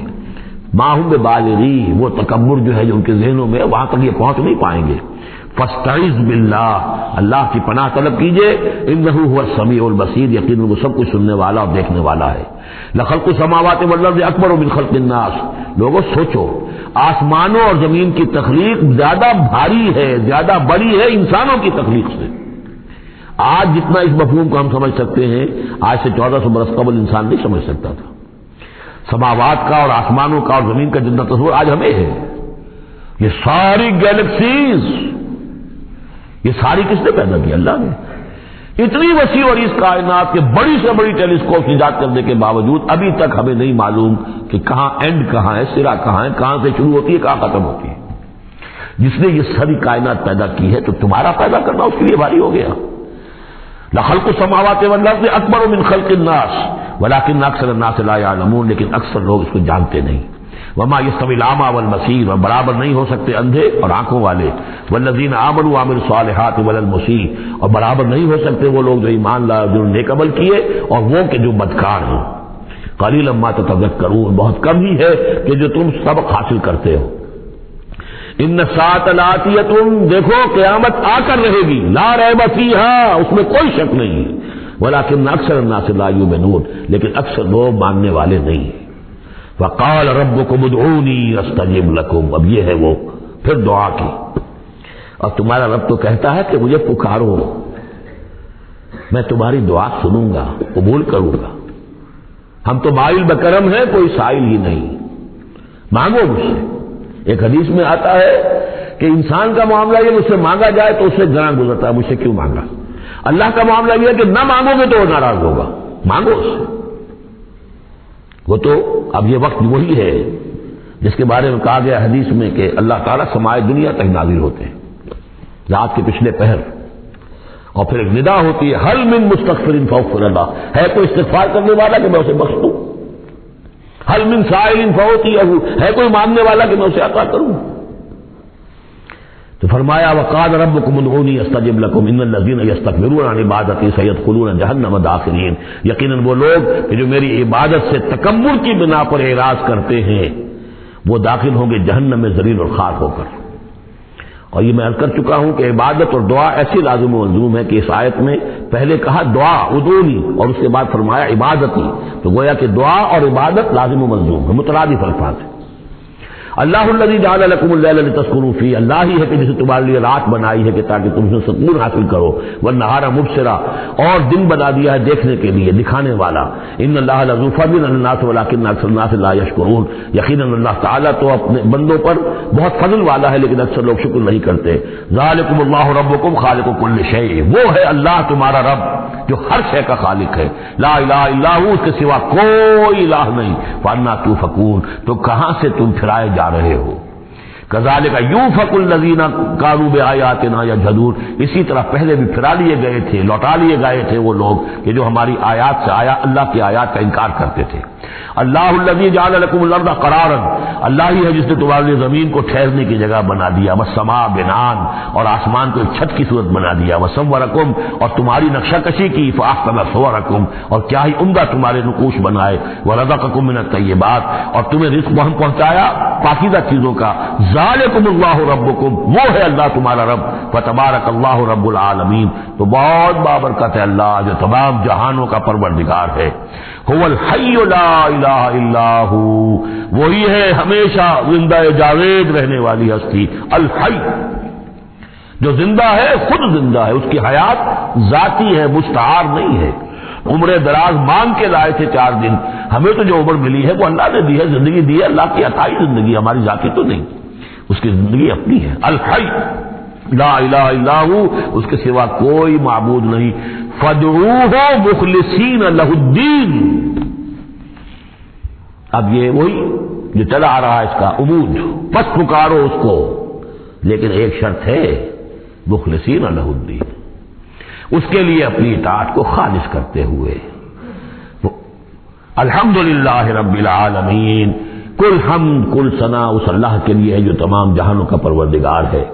ما ہم ببالغی, وہ تکبر جو ہے جو ان کے ذہنوں میں وہاں تک یہ پہنچ نہیں پائیں گے. فاستعذ باللہ، اللہ کی پناہ طلب کیجئے، انہ هو السمیع البصیر، یقیناً وہ سب کچھ سننے والا اور دیکھنے والا ہے۔ لخلق السماوات والارض اکبر من خلق الناس، لوگوں سوچو آسمانوں اور زمین کی تخلیق زیادہ بھاری ہے، زیادہ بڑی ہے انسانوں کی تخلیق سے۔ آج جتنا اس مفہوم کو ہم سمجھ سکتے ہیں، آج سے 1400 برس قبل انسان نہیں سمجھ سکتا تھا۔ سماوات کا اور آسمانوں کا اور زمین کا جتنا تصور آج ہمیں ہے، یہ ساری گیلیکسیز، یہ ساری کس نے پیدا کی؟ اللہ نے۔ اتنی وسیع اور اس کائنات کے بڑی سے بڑی ٹیلیسکوپ ایجاد کرنے کے باوجود ابھی تک ہمیں نہیں معلوم کہ کہاں اینڈ کہاں ہے، سرا کہاں ہے، کہاں سے شروع ہوتی ہے، کہاں ختم ہوتی ہے۔ جس نے یہ ساری کائنات پیدا کی ہے تو تمہارا پیدا کرنا اس کے لیے بھاری ہو گیا۔ لخلق السماوات والارض اکبر من خلق الناس ولکن اکثر الناس لا یعلمون، لیکن اکثر لوگ اس کو جانتے نہیں۔ وما یستوی الاعمی والبصیر، اور برابر نہیں ہو سکتے اندھے اور آنکھوں والے، والذین آمنوا وعملوا الصالحات ولا المسیء، اور برابر نہیں ہو سکتے وہ لوگ جو ایمان لائے اور جنہوں نے نیک عمل کیے اور وہ کہ جو بدکار ہیں۔ قلیلا ما تتذکرون، بہت کم ہی ہے کہ جو تم سبق حاصل کرتے ہو۔ ان الساعۃ لآتیۃ، دیکھو قیامت آ کر رہے گی، لا ریب فیہا، اس میں کوئی شک نہیں، ولکن اکثر الناس لا یؤمنون، لیکن اکثر لوگ ماننے والے نہیں ہیں۔ وقال ربکم ادعونی استجب لکم، اب یہ ہے وہ پھر دعا کی، اور تمہارا رب تو کہتا ہے کہ مجھے پکارو، میں تمہاری دعا سنوں گا، قبول کروں گا۔ ہم تو مائل بکرم ہیں، کوئی سائل ہی نہیں، مانگو مجھ سے۔ ایک حدیث میں آتا ہے کہ انسان کا معاملہ یہ مجھ سے مانگا جائے تو اس سے گراں گزرتا ہے، مجھ سے کیوں مانگا۔ اللہ کا معاملہ یہ ہے کہ نہ مانگو گے تو وہ ناراض ہوگا، مانگو اس سے۔ وہ تو اب یہ وقت وہی ہے جس کے بارے میں کہا گیا حدیث میں کہ اللہ تعالیٰ سمائے دنیا تک نازل ہوتے ہیں رات کے پچھلے پہر، اور پھر ایک ندا ہوتی ہے حل من مستغفر فاغفر اللہ، ہے کوئی استغفار کرنے والا کہ میں اسے بخش دوں، حل من سائل فاعطیہ، ہے کوئی مانگنے والا کہ میں اسے عطا کروں۔ تو فرمایا وقال ربکم ادعونی استجب لکم ان الذین یستکبرون عن عبادتی سیدخلون جہنم داخرین، یقیناً وہ لوگ کہ جو میری عبادت سے تکبر کی بنا پر اعراض کرتے ہیں وہ داخل ہوں گے جہنم میں ذلیل اور خار ہو کر۔ اور یہ میں عرض کر چکا ہوں کہ عبادت اور دعا ایسی لازم و ملزوم ہے کہ اس آیت میں پہلے کہا دعا ادعونی اور اس کے بعد فرمایا عبادتی، تو گویا کہ دعا اور عبادت لازم و ملزوم ہے، مترادف الفاظ ہے۔ اللہ الذی جعل لکم اللیل لتسکنوا فیہ، اللہ ہی ہے کہ جس نے تمہارے لیے رات بنائی ہے کہ تاکہ تم سے سکون حاصل کرو، والنہار مبصرا، اور دن بنا دیا ہے دیکھنے کے لیے، دکھانے والا۔ ان اللہ لذو فضل علی الناس ولکن اکثر الناس لا یشکرون، یقیناً اللہ تعالیٰ تو اپنے بندوں پر بہت فضل والا ہے لیکن اکثر لوگ شکر نہیں کرتے۔ ذالکم اللہ ربکم خالق کل شیء، وہ ہے اللہ تمہارا رب جو ہر شے کا خالق ہے، لا الہ الا ہو، اس کے سوا کوئی الہ نہیں، فانا توفکون، تو کہاں سے تم پھرائے جا رہے ہو۔ کذالک یوفک الذین کانوا بآیاتنا یجحدون، اسی طرح پہلے بھی پھرا لیے گئے تھے، لوٹا لیے گئے تھے وہ لوگ کہ جو ہماری آیات سے اللہ کی آیات کا انکار کرتے تھے۔ اللہ الذی جعل لکم الارض قرارا، اللہ ہی ہے جس نے تمہارے لیے زمین کو ٹھہرنے کی جگہ بنا دیا، والسماء بناء، اور آسمان کو ایک چھت کی صورت بنا دیا، وصورکم، اور تمہاری نقشہ کشی کی، فاحسن صورکم، اور کیا ہی عمدہ تمہارے نقوش بنائے، ورزقکم من الطیبات، اور تمہیں رزق ہم پہنچایا پاکیزہ چیزوں کا۔ ذالکم اللہ ربکم، وہ ہے اللہ تمہارا رب، فتبارک اللہ رب العالمین، تو بہت بابرکت ہے اللہ جو تمام جہانوں کا پروردگار ہے۔ هو الحی لا الہ الا ہو، وہی ہے ہمیشہ زندہ جاوید رہنے والی ہستی، الحی، جو زندہ ہے، خود زندہ ہے، اس کی حیات ذاتی ہے، مستعار نہیں ہے۔ عمر دراز مانگ کے لائے تھے 4 دن، ہمیں تو جو عمر ملی ہے وہ اللہ نے دی ہے، زندگی دی ہے، اللہ کی عطائی زندگی، ہماری ذاتی تو نہیں، اس کی زندگی اپنی ہے۔ الحی لا الہ الا ہو، اس کے سوا کوئی معبود نہیں، فادعوہ مخلصین لہ الدین۔ اب یہ وہی جو چلا آ رہا ہے اس کا عمود، بس پکارو اس کو، لیکن ایک شرط ہے، مخلصین لہ الدین، اس کے لیے اپنی اطاعت کو خالص کرتے ہوئے۔ الحمدللہ رب العالمین، کل حمد کل ثنا اس اللہ کے لیے ہے جو تمام جہانوں کا پروردگار ہے۔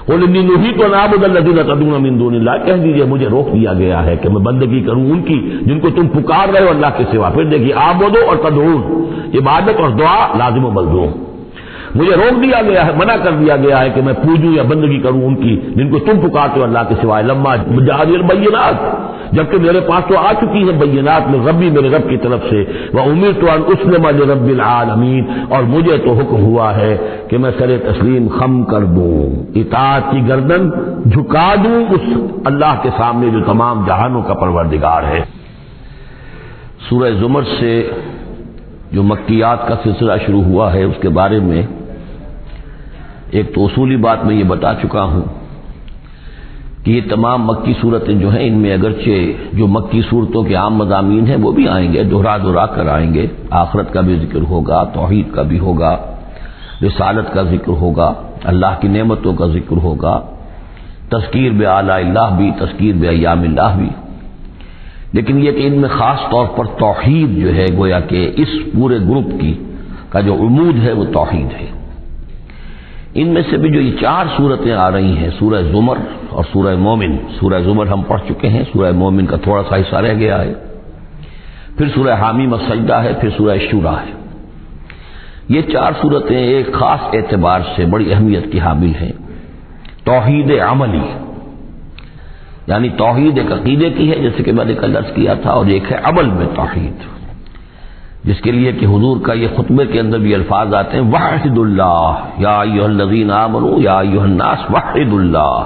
قل انی نہیت ان اعبد الذین تدعون من دون اللہ، کہہ دیجئے مجھے روک دیا گیا ہے کہ میں بندگی کروں ان کی جن کو تم پکار رہے ہو اللہ کے سوا۔ پھر دیکھیے، عابدو اور تدعون، عبادت اور دعا لازم و ملزوم۔ مجھے روک دیا گیا ہے، منع کر دیا گیا ہے کہ میں پوجوں یا بندگی کروں ان کی جن کو تم پکارتے ہو اللہ کے سوائے، لما جاءنی البینات، جبکہ میرے پاس تو آ چکی ہے بینات میں ربی، میرے رب کی طرف سے، وَأُمِرْتُ أَنْ أُسْلِمَ لِرَبِّ الْعَالَمِينَ، اور مجھے تو حکم ہوا ہے کہ میں سر تسلیم خم کر دوں، اطاعت کی گردن جھکا دوں اس اللہ کے سامنے جو تمام جہانوں کا پروردگار ہے۔ سورہ زمر سے جو مکیات کا سلسلہ شروع ہوا ہے اس کے بارے میں ایک تو اصولی بات میں یہ بتا چکا ہوں کہ یہ تمام مکی صورتیں جو ہیں ان میں اگرچہ جو مکی صورتوں کے عام مضامین ہیں وہ بھی آئیں گے، دہرا کر آئیں گے، آخرت کا بھی ذکر ہوگا، توحید کا بھی ہوگا، رسالت کا ذکر ہوگا، اللہ کی نعمتوں کا ذکر ہوگا، تذکیر بآلاء اللہ بھی، تذکیر بایام اللہ بھی، لیکن یہ کہ ان میں خاص طور پر توحید جو ہے گویا کہ اس پورے گروپ کی کا جو عمود ہے وہ توحید ہے۔ ان میں سے بھی جو یہ 4 صورتیں آ رہی ہیں، سورہ زمر اور سورہ مومن، سورہ زمر ہم پڑھ چکے ہیں، سورہ مومن کا تھوڑا سا حصہ رہ گیا ہے، پھر سورہ حامیم السجدہ ہے، پھر سورہ شورى ہے۔ یہ 4 صورتیں ایک خاص اعتبار سے بڑی اہمیت کی حامل ہیں، توحید عملی، یعنی توحید ایک عقیدے کی ہے جیسے کہ میں نے کل عرض کیا تھا، اور ایک ہے عمل میں توحید، جس کے لیے کہ حضور کا یہ خطبے کے اندر بھی الفاظ آتے ہیں وحد اللہ یا ایھا الذین آمنوا یا ایھا الناس وحد اللہ،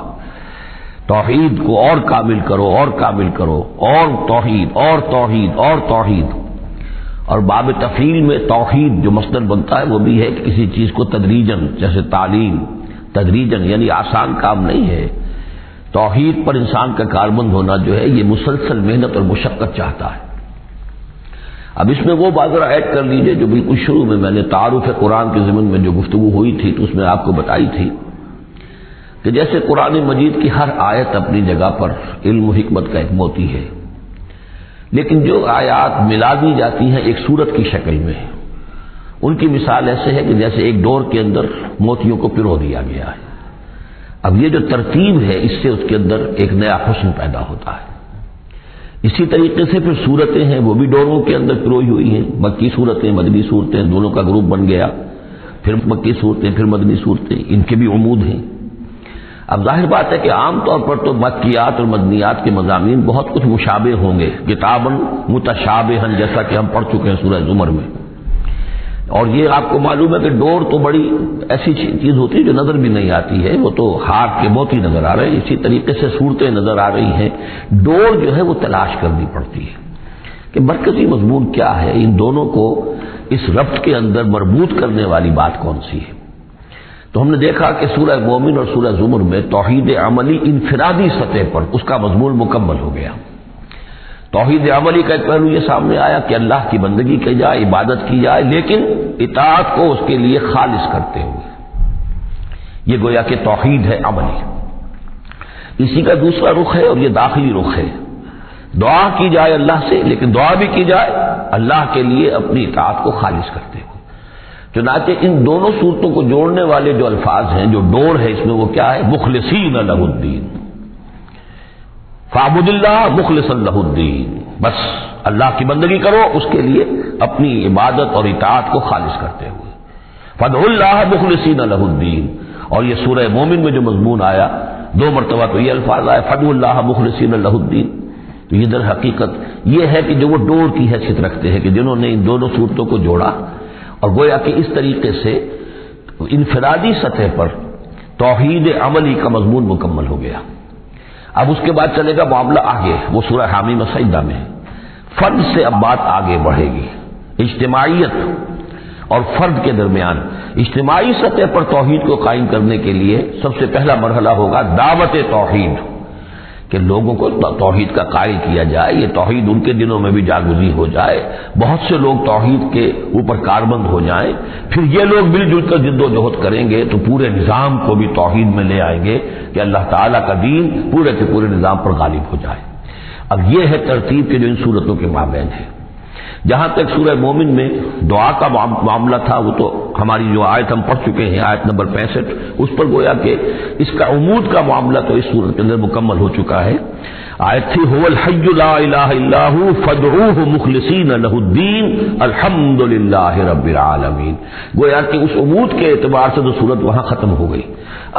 توحید کو اور کامل کرو اور کامل کرو، اور توحید اور توحید اور توحید۔ اور باب تفعیل میں توحید جو مصدر بنتا ہے وہ بھی ہے کہ کسی چیز کو تدریجاً، جیسے تعلیم تدریجاً، یعنی آسان کام نہیں ہے، توحید پر انسان کا کاربند ہونا جو ہے یہ مسلسل محنت اور مشقت چاہتا ہے۔ اب اس میں وہ بات ذرا ایڈ کر لیجئے جو بالکل شروع میں نے تعارف قرآن کے ضمن میں جو گفتگو ہوئی تھی تو اس میں آپ کو بتائی تھی کہ جیسے قرآن مجید کی ہر آیت اپنی جگہ پر علم و حکمت کا ایک موتی ہے، لیکن جو آیات ملا دی جاتی ہیں ایک سورت کی شکل میں، ان کی مثال ایسے ہے کہ جیسے ایک ڈور کے اندر موتیوں کو پرو دیا گیا ہے۔ اب یہ جو ترتیب ہے اس سے اس کے اندر ایک نیا حسن پیدا ہوتا ہے۔ اسی طریقے سے پھر صورتیں ہیں وہ بھی ڈوروں کے اندر پروئی ہوئی ہیں، مکی صورتیں مدنی صورتیں، دونوں کا گروپ بن گیا، پھر مکی صورتیں پھر مدنی صورتیں، ان کے بھی عمود ہیں۔ اب ظاہر بات ہے کہ عام طور پر تو مکیات اور مدنیات کے مضامین بہت کچھ مشابہ ہوں گے، کتاباً متشابہاً، جیسا کہ ہم پڑھ چکے ہیں سورہ زمر میں، اور یہ آپ کو معلوم ہے کہ ڈور تو بڑی ایسی چیز ہوتی ہے جو نظر بھی نہیں آتی ہے، وہ تو ہاتھ کے موتی نظر آ رہے ہیں، اسی طریقے سے صورتیں نظر آ رہی ہیں، ڈور جو ہے وہ تلاش کرنی پڑتی ہے کہ مرکزی مضمون کیا ہے، ان دونوں کو اس ربط کے اندر مربوط کرنے والی بات کون سی ہے۔ تو ہم نے دیکھا کہ سورہ مومن اور سورہ زمر میں توحید عملی انفرادی سطح پر اس کا مضمون مکمل ہو گیا۔ توحید عملی کا ایک پہلو یہ سامنے آیا کہ اللہ کی بندگی کی جائے، عبادت کی جائے، لیکن اطاعت کو اس کے لیے خالص کرتے ہوئے، یہ گویا کہ توحید ہے عملی۔ اسی کا دوسرا رخ ہے اور یہ داخلی رخ ہے، دعا کی جائے اللہ سے، لیکن دعا بھی کی جائے اللہ کے لیے اپنی اطاعت کو خالص کرتے ہوئے۔ چنانچہ ان دونوں صورتوں کو جوڑنے والے جو الفاظ ہیں، جو ڈور ہے اس میں، وہ کیا ہے؟ مخلصین لہ الدین، فاعبد اللہ مخلصا لہ الدین، بس اللہ کی بندگی کرو اس کے لیے اپنی عبادت اور اطاعت کو خالص کرتے ہوئے، فادعوا اللہ مخلصین لہ الدین۔ اور یہ سورہ مومن میں جو مضمون آیا 2 مرتبہ تو یہ الفاظ آئے فادعوا اللہ مخلصین لہ الدین، تو یہ در حقیقت یہ ہے کہ جو وہ ڈور کی حیثیت رکھتے ہیں کہ جنہوں نے ان دونوں صورتوں کو جوڑا، اور گویا کہ اس طریقے سے انفرادی سطح پر توحید عملی کا مضمون مکمل ہو گیا۔ اب اس کے بعد چلے گا معاملہ آگے، وہ سورہ حامیم السجدہ میں فرد سے اب بات آگے بڑھے گی، اجتماعیت اور فرد کے درمیان اجتماعی سطح پر توحید کو قائم کرنے کے لیے سب سے پہلا مرحلہ ہوگا دعوت توحید، کہ لوگوں کو توحید کا قائل کیا جائے، یہ توحید ان کے دلوں میں بھی جاگزی ہو جائے، بہت سے لوگ توحید کے اوپر کاربند ہو جائیں، پھر یہ لوگ مل جل کر جد و جہد کریں گے تو پورے نظام کو بھی توحید میں لے آئیں گے کہ اللہ تعالیٰ کا دین پورے کے پورے نظام پر غالب ہو جائے۔ اب یہ ہے ترتیب کے جو ان صورتوں کے مابین ہے۔ جہاں تک سورہ مومن میں دعا کا معاملہ تھا وہ تو ہماری جو آیت ہم پڑھ چکے ہیں، آیت نمبر 65، اس پر گویا کہ اس کا عمود کا معاملہ تو اس صورت کے اندر مکمل ہو چکا ہے۔ آیت تھی هو الحی لا الہ الا هو فادعوه مخلصین لہ الدین الحمدللہ رب العالمین۔ گویا کہ اس عمود کے اعتبار سے تو صورت وہاں ختم ہو گئی۔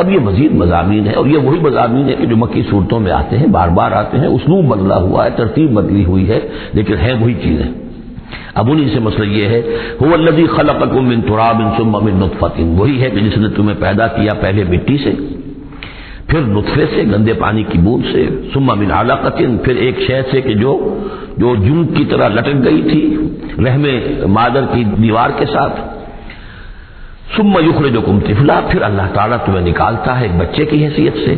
اب یہ مزید مضامین ہے، اور یہ وہی مضامین ہے کہ جو مکی صورتوں میں آتے ہیں، بار بار آتے ہیں، اسلوب بدلا ہوا ہے، ترتیب بدلی ہوئی ہے، لیکن ہے وہی چیزیں۔ اب انہی سے مسئلہ یہ ہے هو الذی خلقکم من تراب ثم من نطفۃ، وہی ہے کہ جس نے تمہیں پیدا کیا پہلے مٹی سے، پھر نطفے سے، گندے پانی کی بوند سے، ثم من علقۃ، پھر ایک شے سے کہ جو جون کی طرح لٹک گئی تھی رحم مادر کی دیوار کے ساتھ، ثم یخرجکم طفلا، پھر اللہ تعالیٰ تمہیں نکالتا ہے ایک بچے کی حیثیت سے،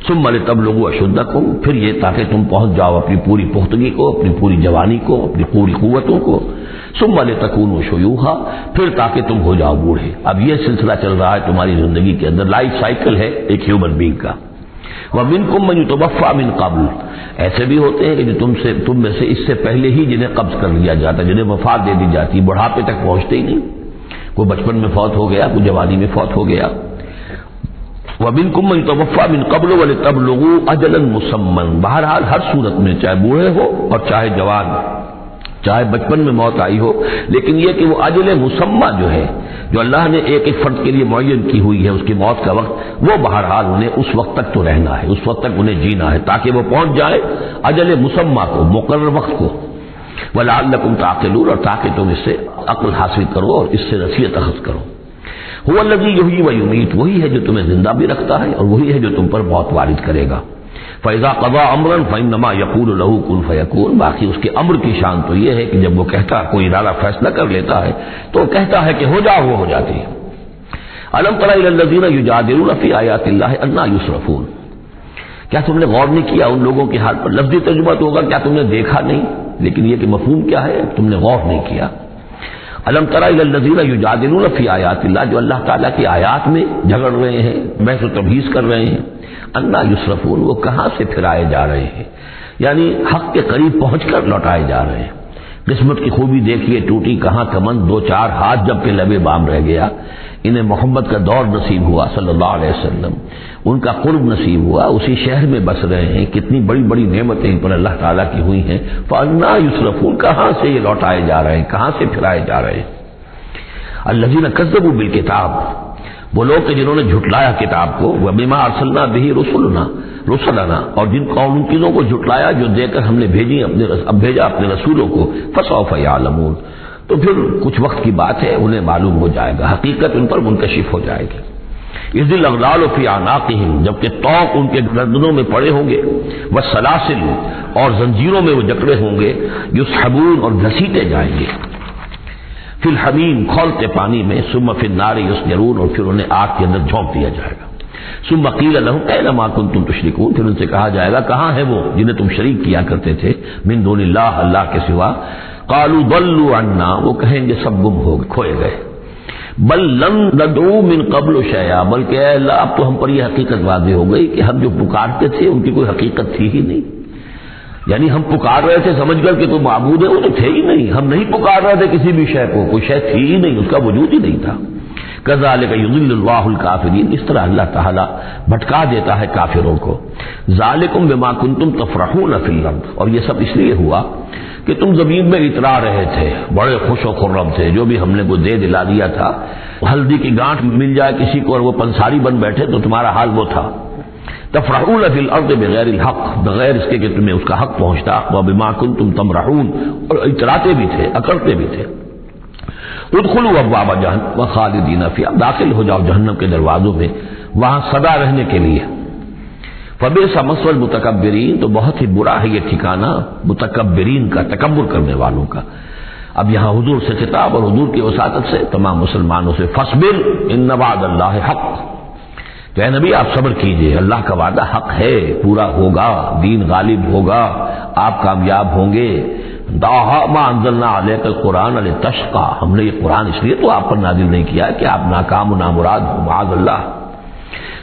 ثم لتبلغوا اشدکم، پھر یہ تاکہ تم پہنچ جاؤ اپنی پوری پختگی کو، اپنی پوری جوانی کو، اپنی پوری قوتوں کو، ثم لتکونوا شیوخا، پھر تاکہ تم ہو جاؤ بوڑھے۔ اب یہ سلسلہ چل رہا ہے تمہاری زندگی کے اندر، لائف سائیکل ہے ایک ہیومن بینگ کا۔ ومنکم من یتوفی من قبل، ایسے بھی ہوتے ہیں کہ جو تم میں سے اس سے پہلے ہی جنہیں قبض کر لیا جاتا ہے، جنہیں وفات دے دی جاتی، بڑھاپے تک پہنچتے ہی نہیں، کوئی بچپن میں فوت ہو گیا، کوئی جوانی میں فوت ہو گیا۔ وَمِنْكُمْ مَنْ يُتَوَفَّى مِنْ قَبْلُ وَلِتَبْلُغُوا أَجَلًا مُّسَمًّى، بہرحال ہر صورت میں چاہے بوڑھے ہو اور چاہے جوان، چاہے بچپن میں موت آئی ہو، لیکن یہ کہ وہ اجل مسمى جو ہے، جو اللہ نے ایک ایک فرد کے لیے معین کی ہوئی ہے اس کی موت کا وقت، وہ بہرحال انہیں اس وقت تک تو رہنا ہے، اس وقت تک انہیں جینا ہے تاکہ وہ پہنچ جائے اجل مسمى کو، مقرر وقت کو۔ وَلَعَلَّكُمْ تَعْقِلُونَ، اور تاکہ تم اس سے عقل حاصل کرو اور اس سے نصیحت اخذ کرو۔ هو الذی یحیی و یمیت، وہی ہے جو تمہیں زندہ بھی رکھتا ہے اور وہی ہے جو تم پر موت وارد کرے گا۔ فَإِذَا قَضَىٰ أَمْرًا فَإِنَّمَا يَقُولُ لَهُ كُن فَيَكُونُ، باقی اس کے امر کی شان تو یہ ہے کہ جب وہ کہتا ہے، کوئی ارادہ فیصلہ کر لیتا ہے تو کہتا ہے کہ ہو جاؤ، وہ ہو جاتی ہے۔ أَلَمْ تَرَ إِلَى الَّذِينَ يُجَادِلُونَ فِي آيَاتِ اللَّهِ أَنَّىٰ يُصْرَفُونَ، کیا تم نے غور نہیں کیا ان لوگوں کے حال پر؟ لفظی ترجمہ تو ہوگا کیا تم نے دیکھا نہیں، لیکن یہ کہ مفہوم کیا ہے، تم نے غور نہیں کیا۔ الم تری الی الذین یجادلون فی آیات اللہ، جو اللہ تعالیٰ کی آیات میں جھگڑ رہے ہیں، بحث و تبحیث کر رہے ہیں، انا یصرفون، وہ کہاں سے پھرائے جا رہے ہیں، یعنی حق کے قریب پہنچ کر لوٹائے جا رہے ہیں۔ قسمت کی خوبی دیکھیے، ٹوٹی کہاں کمند، دو چار ہاتھ جب کہ لبے بام رہ گیا۔ انہیں محمد کا دور نصیب ہوا صلی اللہ علیہ وسلم، ان کا قرب نصیب ہوا، اسی شہر میں بس رہے ہیں، کتنی بڑی بڑی نعمتیں ان پر اللہ تعالیٰ کی ہوئی ہیں۔ فَأَنَّىٰ يُصْرَفُونَ، کہاں سے یہ لوٹائے جا رہے ہیں، کہاں سے پھرائے جا رہے ہیں۔ الَّذِينَ كَذَّبُوا بِالْكِتَابِ، وہ لوگ کہ جنہوں نے جھٹلایا کتاب کو، وَبِمَا أَرْسَلْنَا بِهِ رُسُلَنَا، اور جن قوم چیزوں کو جھٹلایا جو دے کر ہم نے بھیجا اپنے رسولوں کو، فَسَوْفَ يَعْلَمُونَ، تو پھر کچھ وقت کی بات ہے، انہیں معلوم ہو جائے گا، حقیقت ان پر منکشف ہو جائے گی۔ اِذِ الْأَغْلَالُ فِي أَعْنَاقِهِمْ، جبکہ طوق ان کے گردنوں میں پڑے ہوں گے، وَالسَّلَاسِلُ، اور زنجیروں میں وہ جکڑے ہوں گے، يُسْحَبُونَ، اور گھسیٹے جائیں گے، فی الحمیم، کھولتے پانی میں، ثم فی النار یسجرون، اور پھر انہیں آگ کے اندر جھونک دیا جائے گا۔ ثم قیل لهم این ما کنتم تشرکون، پھر ان سے کہا جائے گا کہاں ہے وہ جنہیں تم شریک کیا کرتے تھے، من دون اللہ، اللہ کے سوا۔ قالوا ضلوا عنا، وہ کہیں گے سب گم ہو گئے، کھوئے گئے۔ بل لم ندعو من قبل شیئا، بلکہ اے اللہ اب تو ہم پر یہ حقیقت واضح ہو گئی کہ ہم جو پکارتے تھے ان کی کوئی حقیقت تھی ہی نہیں، یعنی ہم پکار رہے تھے سمجھ کر کہ کوئی معبود ہے، وہ تو تھے ہی نہیں، ہم نہیں پکار رہے تھے کسی بھی شے کو، کوئی شے تھی ہی نہیں، اس کا وجود ہی نہیں تھا۔ کذالک یضل اللہ الکافرین، اس طرح اللہ تعالیٰ بھٹکا دیتا ہے کافروں کو۔ ذالکم بما کنتم تفرحون فی الارض، اور یہ سب اس لیے ہوا کہ تم زمین میں اترا رہے تھے، بڑے خوش و خرم تھے، جو بھی ہم نے کو دے دلا دیا تھا، ہلدی کی گانٹھ مل جائے کسی کو اور وہ پنساری بن بیٹھے تو تمہارا حال وہ تھا۔ تفرحون فی الارض بغیر الحق، بغیر اس کے کہ تمہیں اس کا حق پہنچتا، وبما کنتم تمرحون، اور اتراتے بھی تھے، اکڑتے بھی تھے۔ ادخلوا ابواب جہنم خالدین فیہا، داخل ہو جاؤ جہنم کے دروازوں میں، وہاں سدا رہنے کے لیے۔ فبئس مثوى المتکبرین، تو بہت ہی برا ہے یہ ٹھکانہ متکبرین کا، تکبر کرنے والوں کا۔ اب یہاں حضور سے خطاب اور حضور کی وساطت سے تمام مسلمانوں سے، فاصبر ان وعد اللہ حق، تو اے نبی آپ صبر کیجئے، اللہ کا وعدہ حق ہے، پورا ہوگا، دین غالب ہوگا، آپ کامیاب ہوں گے۔ ما انزلنا علیک القرآن لتشقى، ہم نے یہ قرآن اس لیے تو آپ پر نازل نہیں کیا کہ آپ ناکام و نامراد ہو، معاذ اللہ۔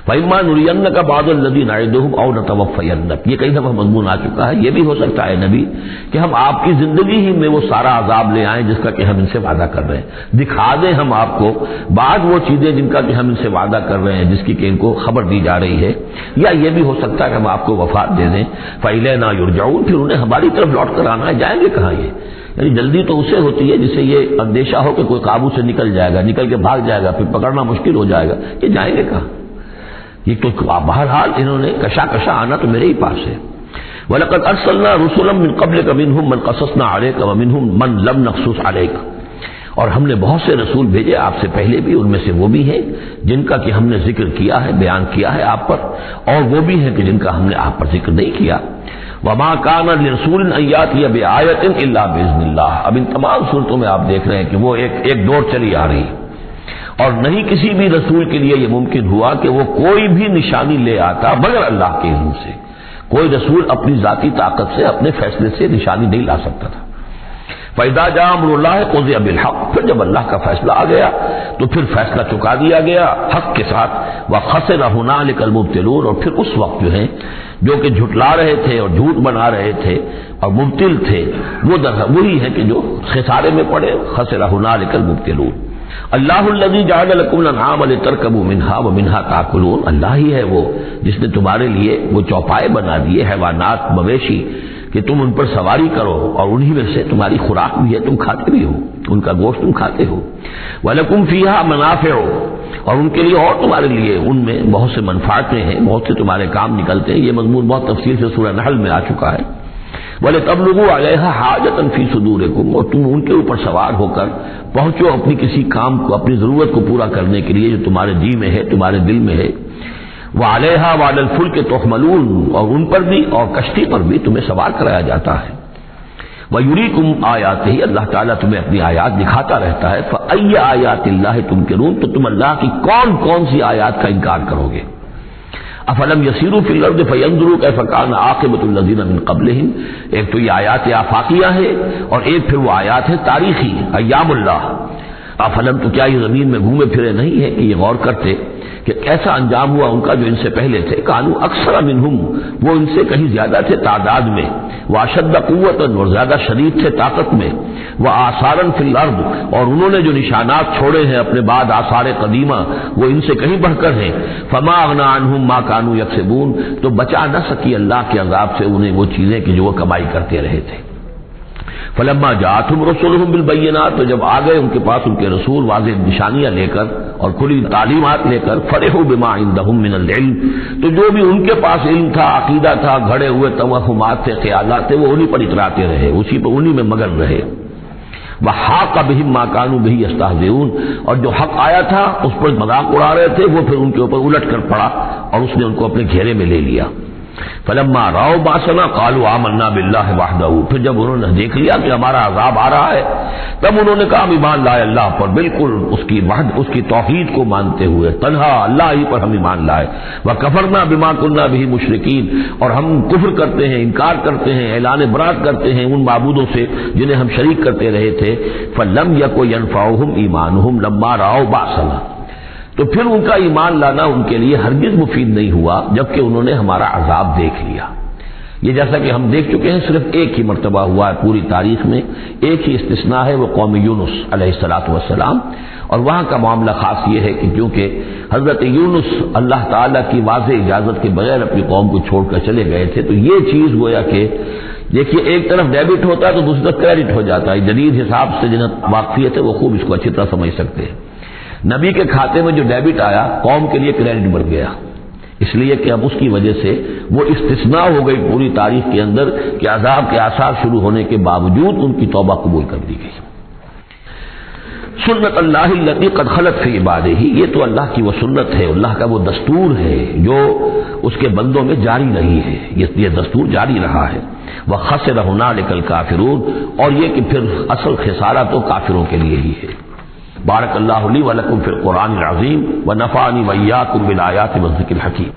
فَإِمَّا نُرِيَنَّكَ بَعْضَ الَّذِي نَعِدُهُمْ أَوْ نَتَوَفَّيَنَّكَ، یہ کئی دفعہ مضمون آ چکا ہے. یہ بھی ہو سکتا ہے نبی کہ ہم آپ کی زندگی ہی میں وہ سارا عذاب لے آئیں جس کا کہ ہم ان سے وعدہ کر رہے ہیں، دکھا دیں ہم آپ کو بعض وہ چیزیں جن کا کہ ہم ان سے وعدہ کر رہے ہیں، جس کی کہ ان کو خبر دی جا رہی ہے. یا یہ بھی ہو سکتا ہے کہ ہم آپ کو وفات دے دیں، فَإِلَيْنَا يُرْجَعُونَ، پھر انہیں ہماری طرف لوٹ کر آنا ہے. جائیں گے کہاں یہ؟ یعنی جلدی تو اسے ہوتی ہے جسے یہ اندیشہ ہو کہ کوئی قابو سے نکل جائے گا، نکل کے بھاگ جائے گا، پھر پکڑنا مشکل ہو جائے گا. یہ جائیں گے کہاں؟ یہ تو بہرحال انہوں نے کشا آنا تو میرے ہی پاس ہے. وَلَقَدْ أَرْسَلْنَا رُسُلًا مِّن قَبْلِكَ مِنْهُمْ مَنْ قَصَصْنَا عَلَيْكَ وَمِنْهُمْ مَنْ لَمْ نَقْصُصْ عَلَيْكَ، اور ہم نے بہت سے رسول بھیجے آپ سے پہلے بھی، ان میں سے وہ بھی ہیں جن کا کہ ہم نے ذکر کیا ہے، بیان کیا ہے آپ پر، اور وہ بھی ہیں کہ جن کا ہم نے آپ پر ذکر نہیں کیا. وَمَا كَانَ لِرَسُولٍ أَن يَأْتِيَ بِآيَةٍ إِلَّا بِإِذْنِ اللَّهِ. اب ان تمام صورتوں میں آپ دیکھ رہے ہیں کہ وہ ایک دور چلی آ رہی، اور نہیں کسی بھی رسول کے لیے یہ ممکن ہوا کہ وہ کوئی بھی نشانی لے آتا مگر اللہ کے علم سے. کوئی رسول اپنی ذاتی طاقت سے، اپنے فیصلے سے نشانی نہیں لا سکتا تھا. فَإِذَا جَاءَ أَمْرُ اللَّهِ قُضِيَ بِالْحَقِّ، پھر جب اللہ کا فیصلہ آ گیا تو پھر فیصلہ چکا دیا گیا حق کے ساتھ. وَخَسِرَ هُنَالِكَ الْمُبْطِلُونَ، اور پھر اس وقت جو کہ جھٹلا رہے تھے اور جھوٹ بنا رہے تھے اور مبتل تھے، وہ وہی ہے کہ جو خسارے میں پڑے. خَسِرَ هُنَالِكَ الْمُبْطِلُونَ. اللہ الذی جعل لکم الانعام لترکبوا منها ومنها تاکلون، اللہ ہی ہے وہ جس نے تمہارے لیے وہ چوپائے بنا دیے، حیوانات مویشی، کہ تم ان پر سواری کرو، اور انہی میں سے تمہاری خوراک بھی ہے، تم کھاتے بھی ہو، ان کا گوشت تم کھاتے ہو. وَلَكُمْ فِيهَا مَنَافِعُ، اور ان کے لیے اور تمہارے لیے ان میں بہت سے منفعتیں ہیں، بہت سے تمہارے کام نکلتے ہیں. یہ مضمون بہت تفصیل سے سورہ نحل میں آ چکا ہے. وَلِتَبْلُغُوا عَلَيْهَا حَاجَةً فِي صُدُورِكُمْ، اور تم ان کے اوپر سوار ہو کر پہنچو اپنی کسی کام کو، اپنی ضرورت کو پورا کرنے کے لیے جو تمہارے جی میں ہے، تمہارے دل میں ہے. وَعَلَيْهَا وَعَلَى الْفُلْكِ تُحْمَلُونَ، اور ان پر بھی اور کشتی پر بھی تمہیں سوار کرایا جاتا ہے. وَيُرِيكُمْ آيَاتِهِ، اللہ تعالیٰ تمہیں اپنی آیات دکھاتا رہتا ہے. فَأَيَّ آيَاتِ اللَّهِ تُنكِرُونَ، تو تم اللہ کی کون کون سی آیات کا انکار کرو گے. افلم یسیروا فی الارض فینظروا کیف کان عاقبۃ الذین من قبلہم، ایک تو یہ آیات آفاقیہ ہے، اور ایک پھر وہ آیات ہے تاریخی، ایام اللہ. افلم، تو کیا یہ زمین میں گھومے پھرے نہیں ہے کہ یہ غور کرتے کہ کیسا انجام ہوا ان کا جو ان سے پہلے تھے. کانوا اکثر منہم، وہ ان سے کہیں زیادہ تھے تعداد میں. واشد قوتا، اور زیادہ شدید تھے طاقت میں. وآثارا فی الارض، اور انہوں نے جو نشانات چھوڑے ہیں اپنے بعد آثار قدیمہ، وہ ان سے کہیں بڑھ کر ہیں. فما اغنی عنہم ما کانوا یکسبون، تو بچا نہ سکی اللہ کے عذاب سے انہیں وہ چیزیں کہ جو وہ کمائی کرتے رہے تھے. فلما جاءتهم رسولهم بالبينات، تو جب آ گئے ان کے پاس ان کے رسول واضح نشانیاں لے کر اور کھلی تعلیمات لے کر، فرحوا بما عندهم من العلم، تو جو بھی ان کے پاس علم تھا، عقیدہ تھا، گھڑے ہوئے توہمات تھے، خیالات تھے، وہ انہی پر اتراتے رہے، اسی پر انہی میں مگن رہے. وحاق بهم ما كانوا به يستهزئون، اور جو حق آیا تھا اس پر مذاق اڑا رہے تھے، وہ پھر ان کے اوپر الٹ کر پڑا اور اس نے ان کو اپنے گھیرے میں لے لیا. فلما راوا باسنا قالوا آمنا باللہ وحدہ، پھر جب انہوں نے دیکھ لیا کہ ہمارا عذاب آ رہا ہے، تب انہوں نے کہا ہم ایمان لائے اللہ پر، بالکل اس کی وحد، اس کی توحید کو مانتے ہوئے، تنہا اللہ ہی پر ہم ایمان لائے. وکفرنا بما كنا به مشرکین، اور ہم کفر کرتے ہیں، انکار کرتے ہیں، اعلان برات کرتے ہیں ان معبودوں سے جنہیں ہم شریک کرتے رہے تھے. فلم یکن ينفعهم ایمانهم لما راوا باسنا، تو پھر ان کا ایمان لانا ان کے لیے ہرگز مفید نہیں ہوا جبکہ انہوں نے ہمارا عذاب دیکھ لیا. یہ جیسا کہ ہم دیکھ چکے ہیں صرف ایک ہی مرتبہ ہوا ہے پوری تاریخ میں، ایک ہی استثناء ہے، وہ قوم یونس علیہ السلام. اور وہاں کا معاملہ خاص یہ ہے کہ کیونکہ حضرت یونس اللہ تعالیٰ کی واضح اجازت کے بغیر اپنی قوم کو چھوڑ کر چلے گئے تھے، تو یہ چیز گویا کہ دیکھیے ایک طرف ڈیبٹ ہوتا ہے تو دوسری طرف کریڈٹ ہو جاتا ہے. جدید حساب سے جنہیں واقفیت ہے وہ خوب اس کو اچھی طرح سمجھ سکتے ہیں. نبی کے کھاتے میں جو ڈیبٹ آیا قوم کے لیے کریڈٹ بڑھ گیا، اس لیے کہ اب اس کی وجہ سے وہ استثناء ہو گئی پوری تاریخ کے اندر کہ عذاب کے آثار شروع ہونے کے باوجود ان کی توبہ قبول کر دی گئی. سنت اللہ التی قد خلت فی عبادہ، یہ تو اللہ کی وہ سنت ہے، اللہ کا وہ دستور ہے جو اس کے بندوں میں جاری رہی ہے، یہ دستور جاری رہا ہے. وخسر هنالک الکافرون، اور یہ کہ پھر اصل خسارہ تو کافروں کے لیے ہی ہے. بارک اللہ لی ولکم فی القرآن العظیم ونفعنی وإیاکم بالآیات والذکر الحکیم.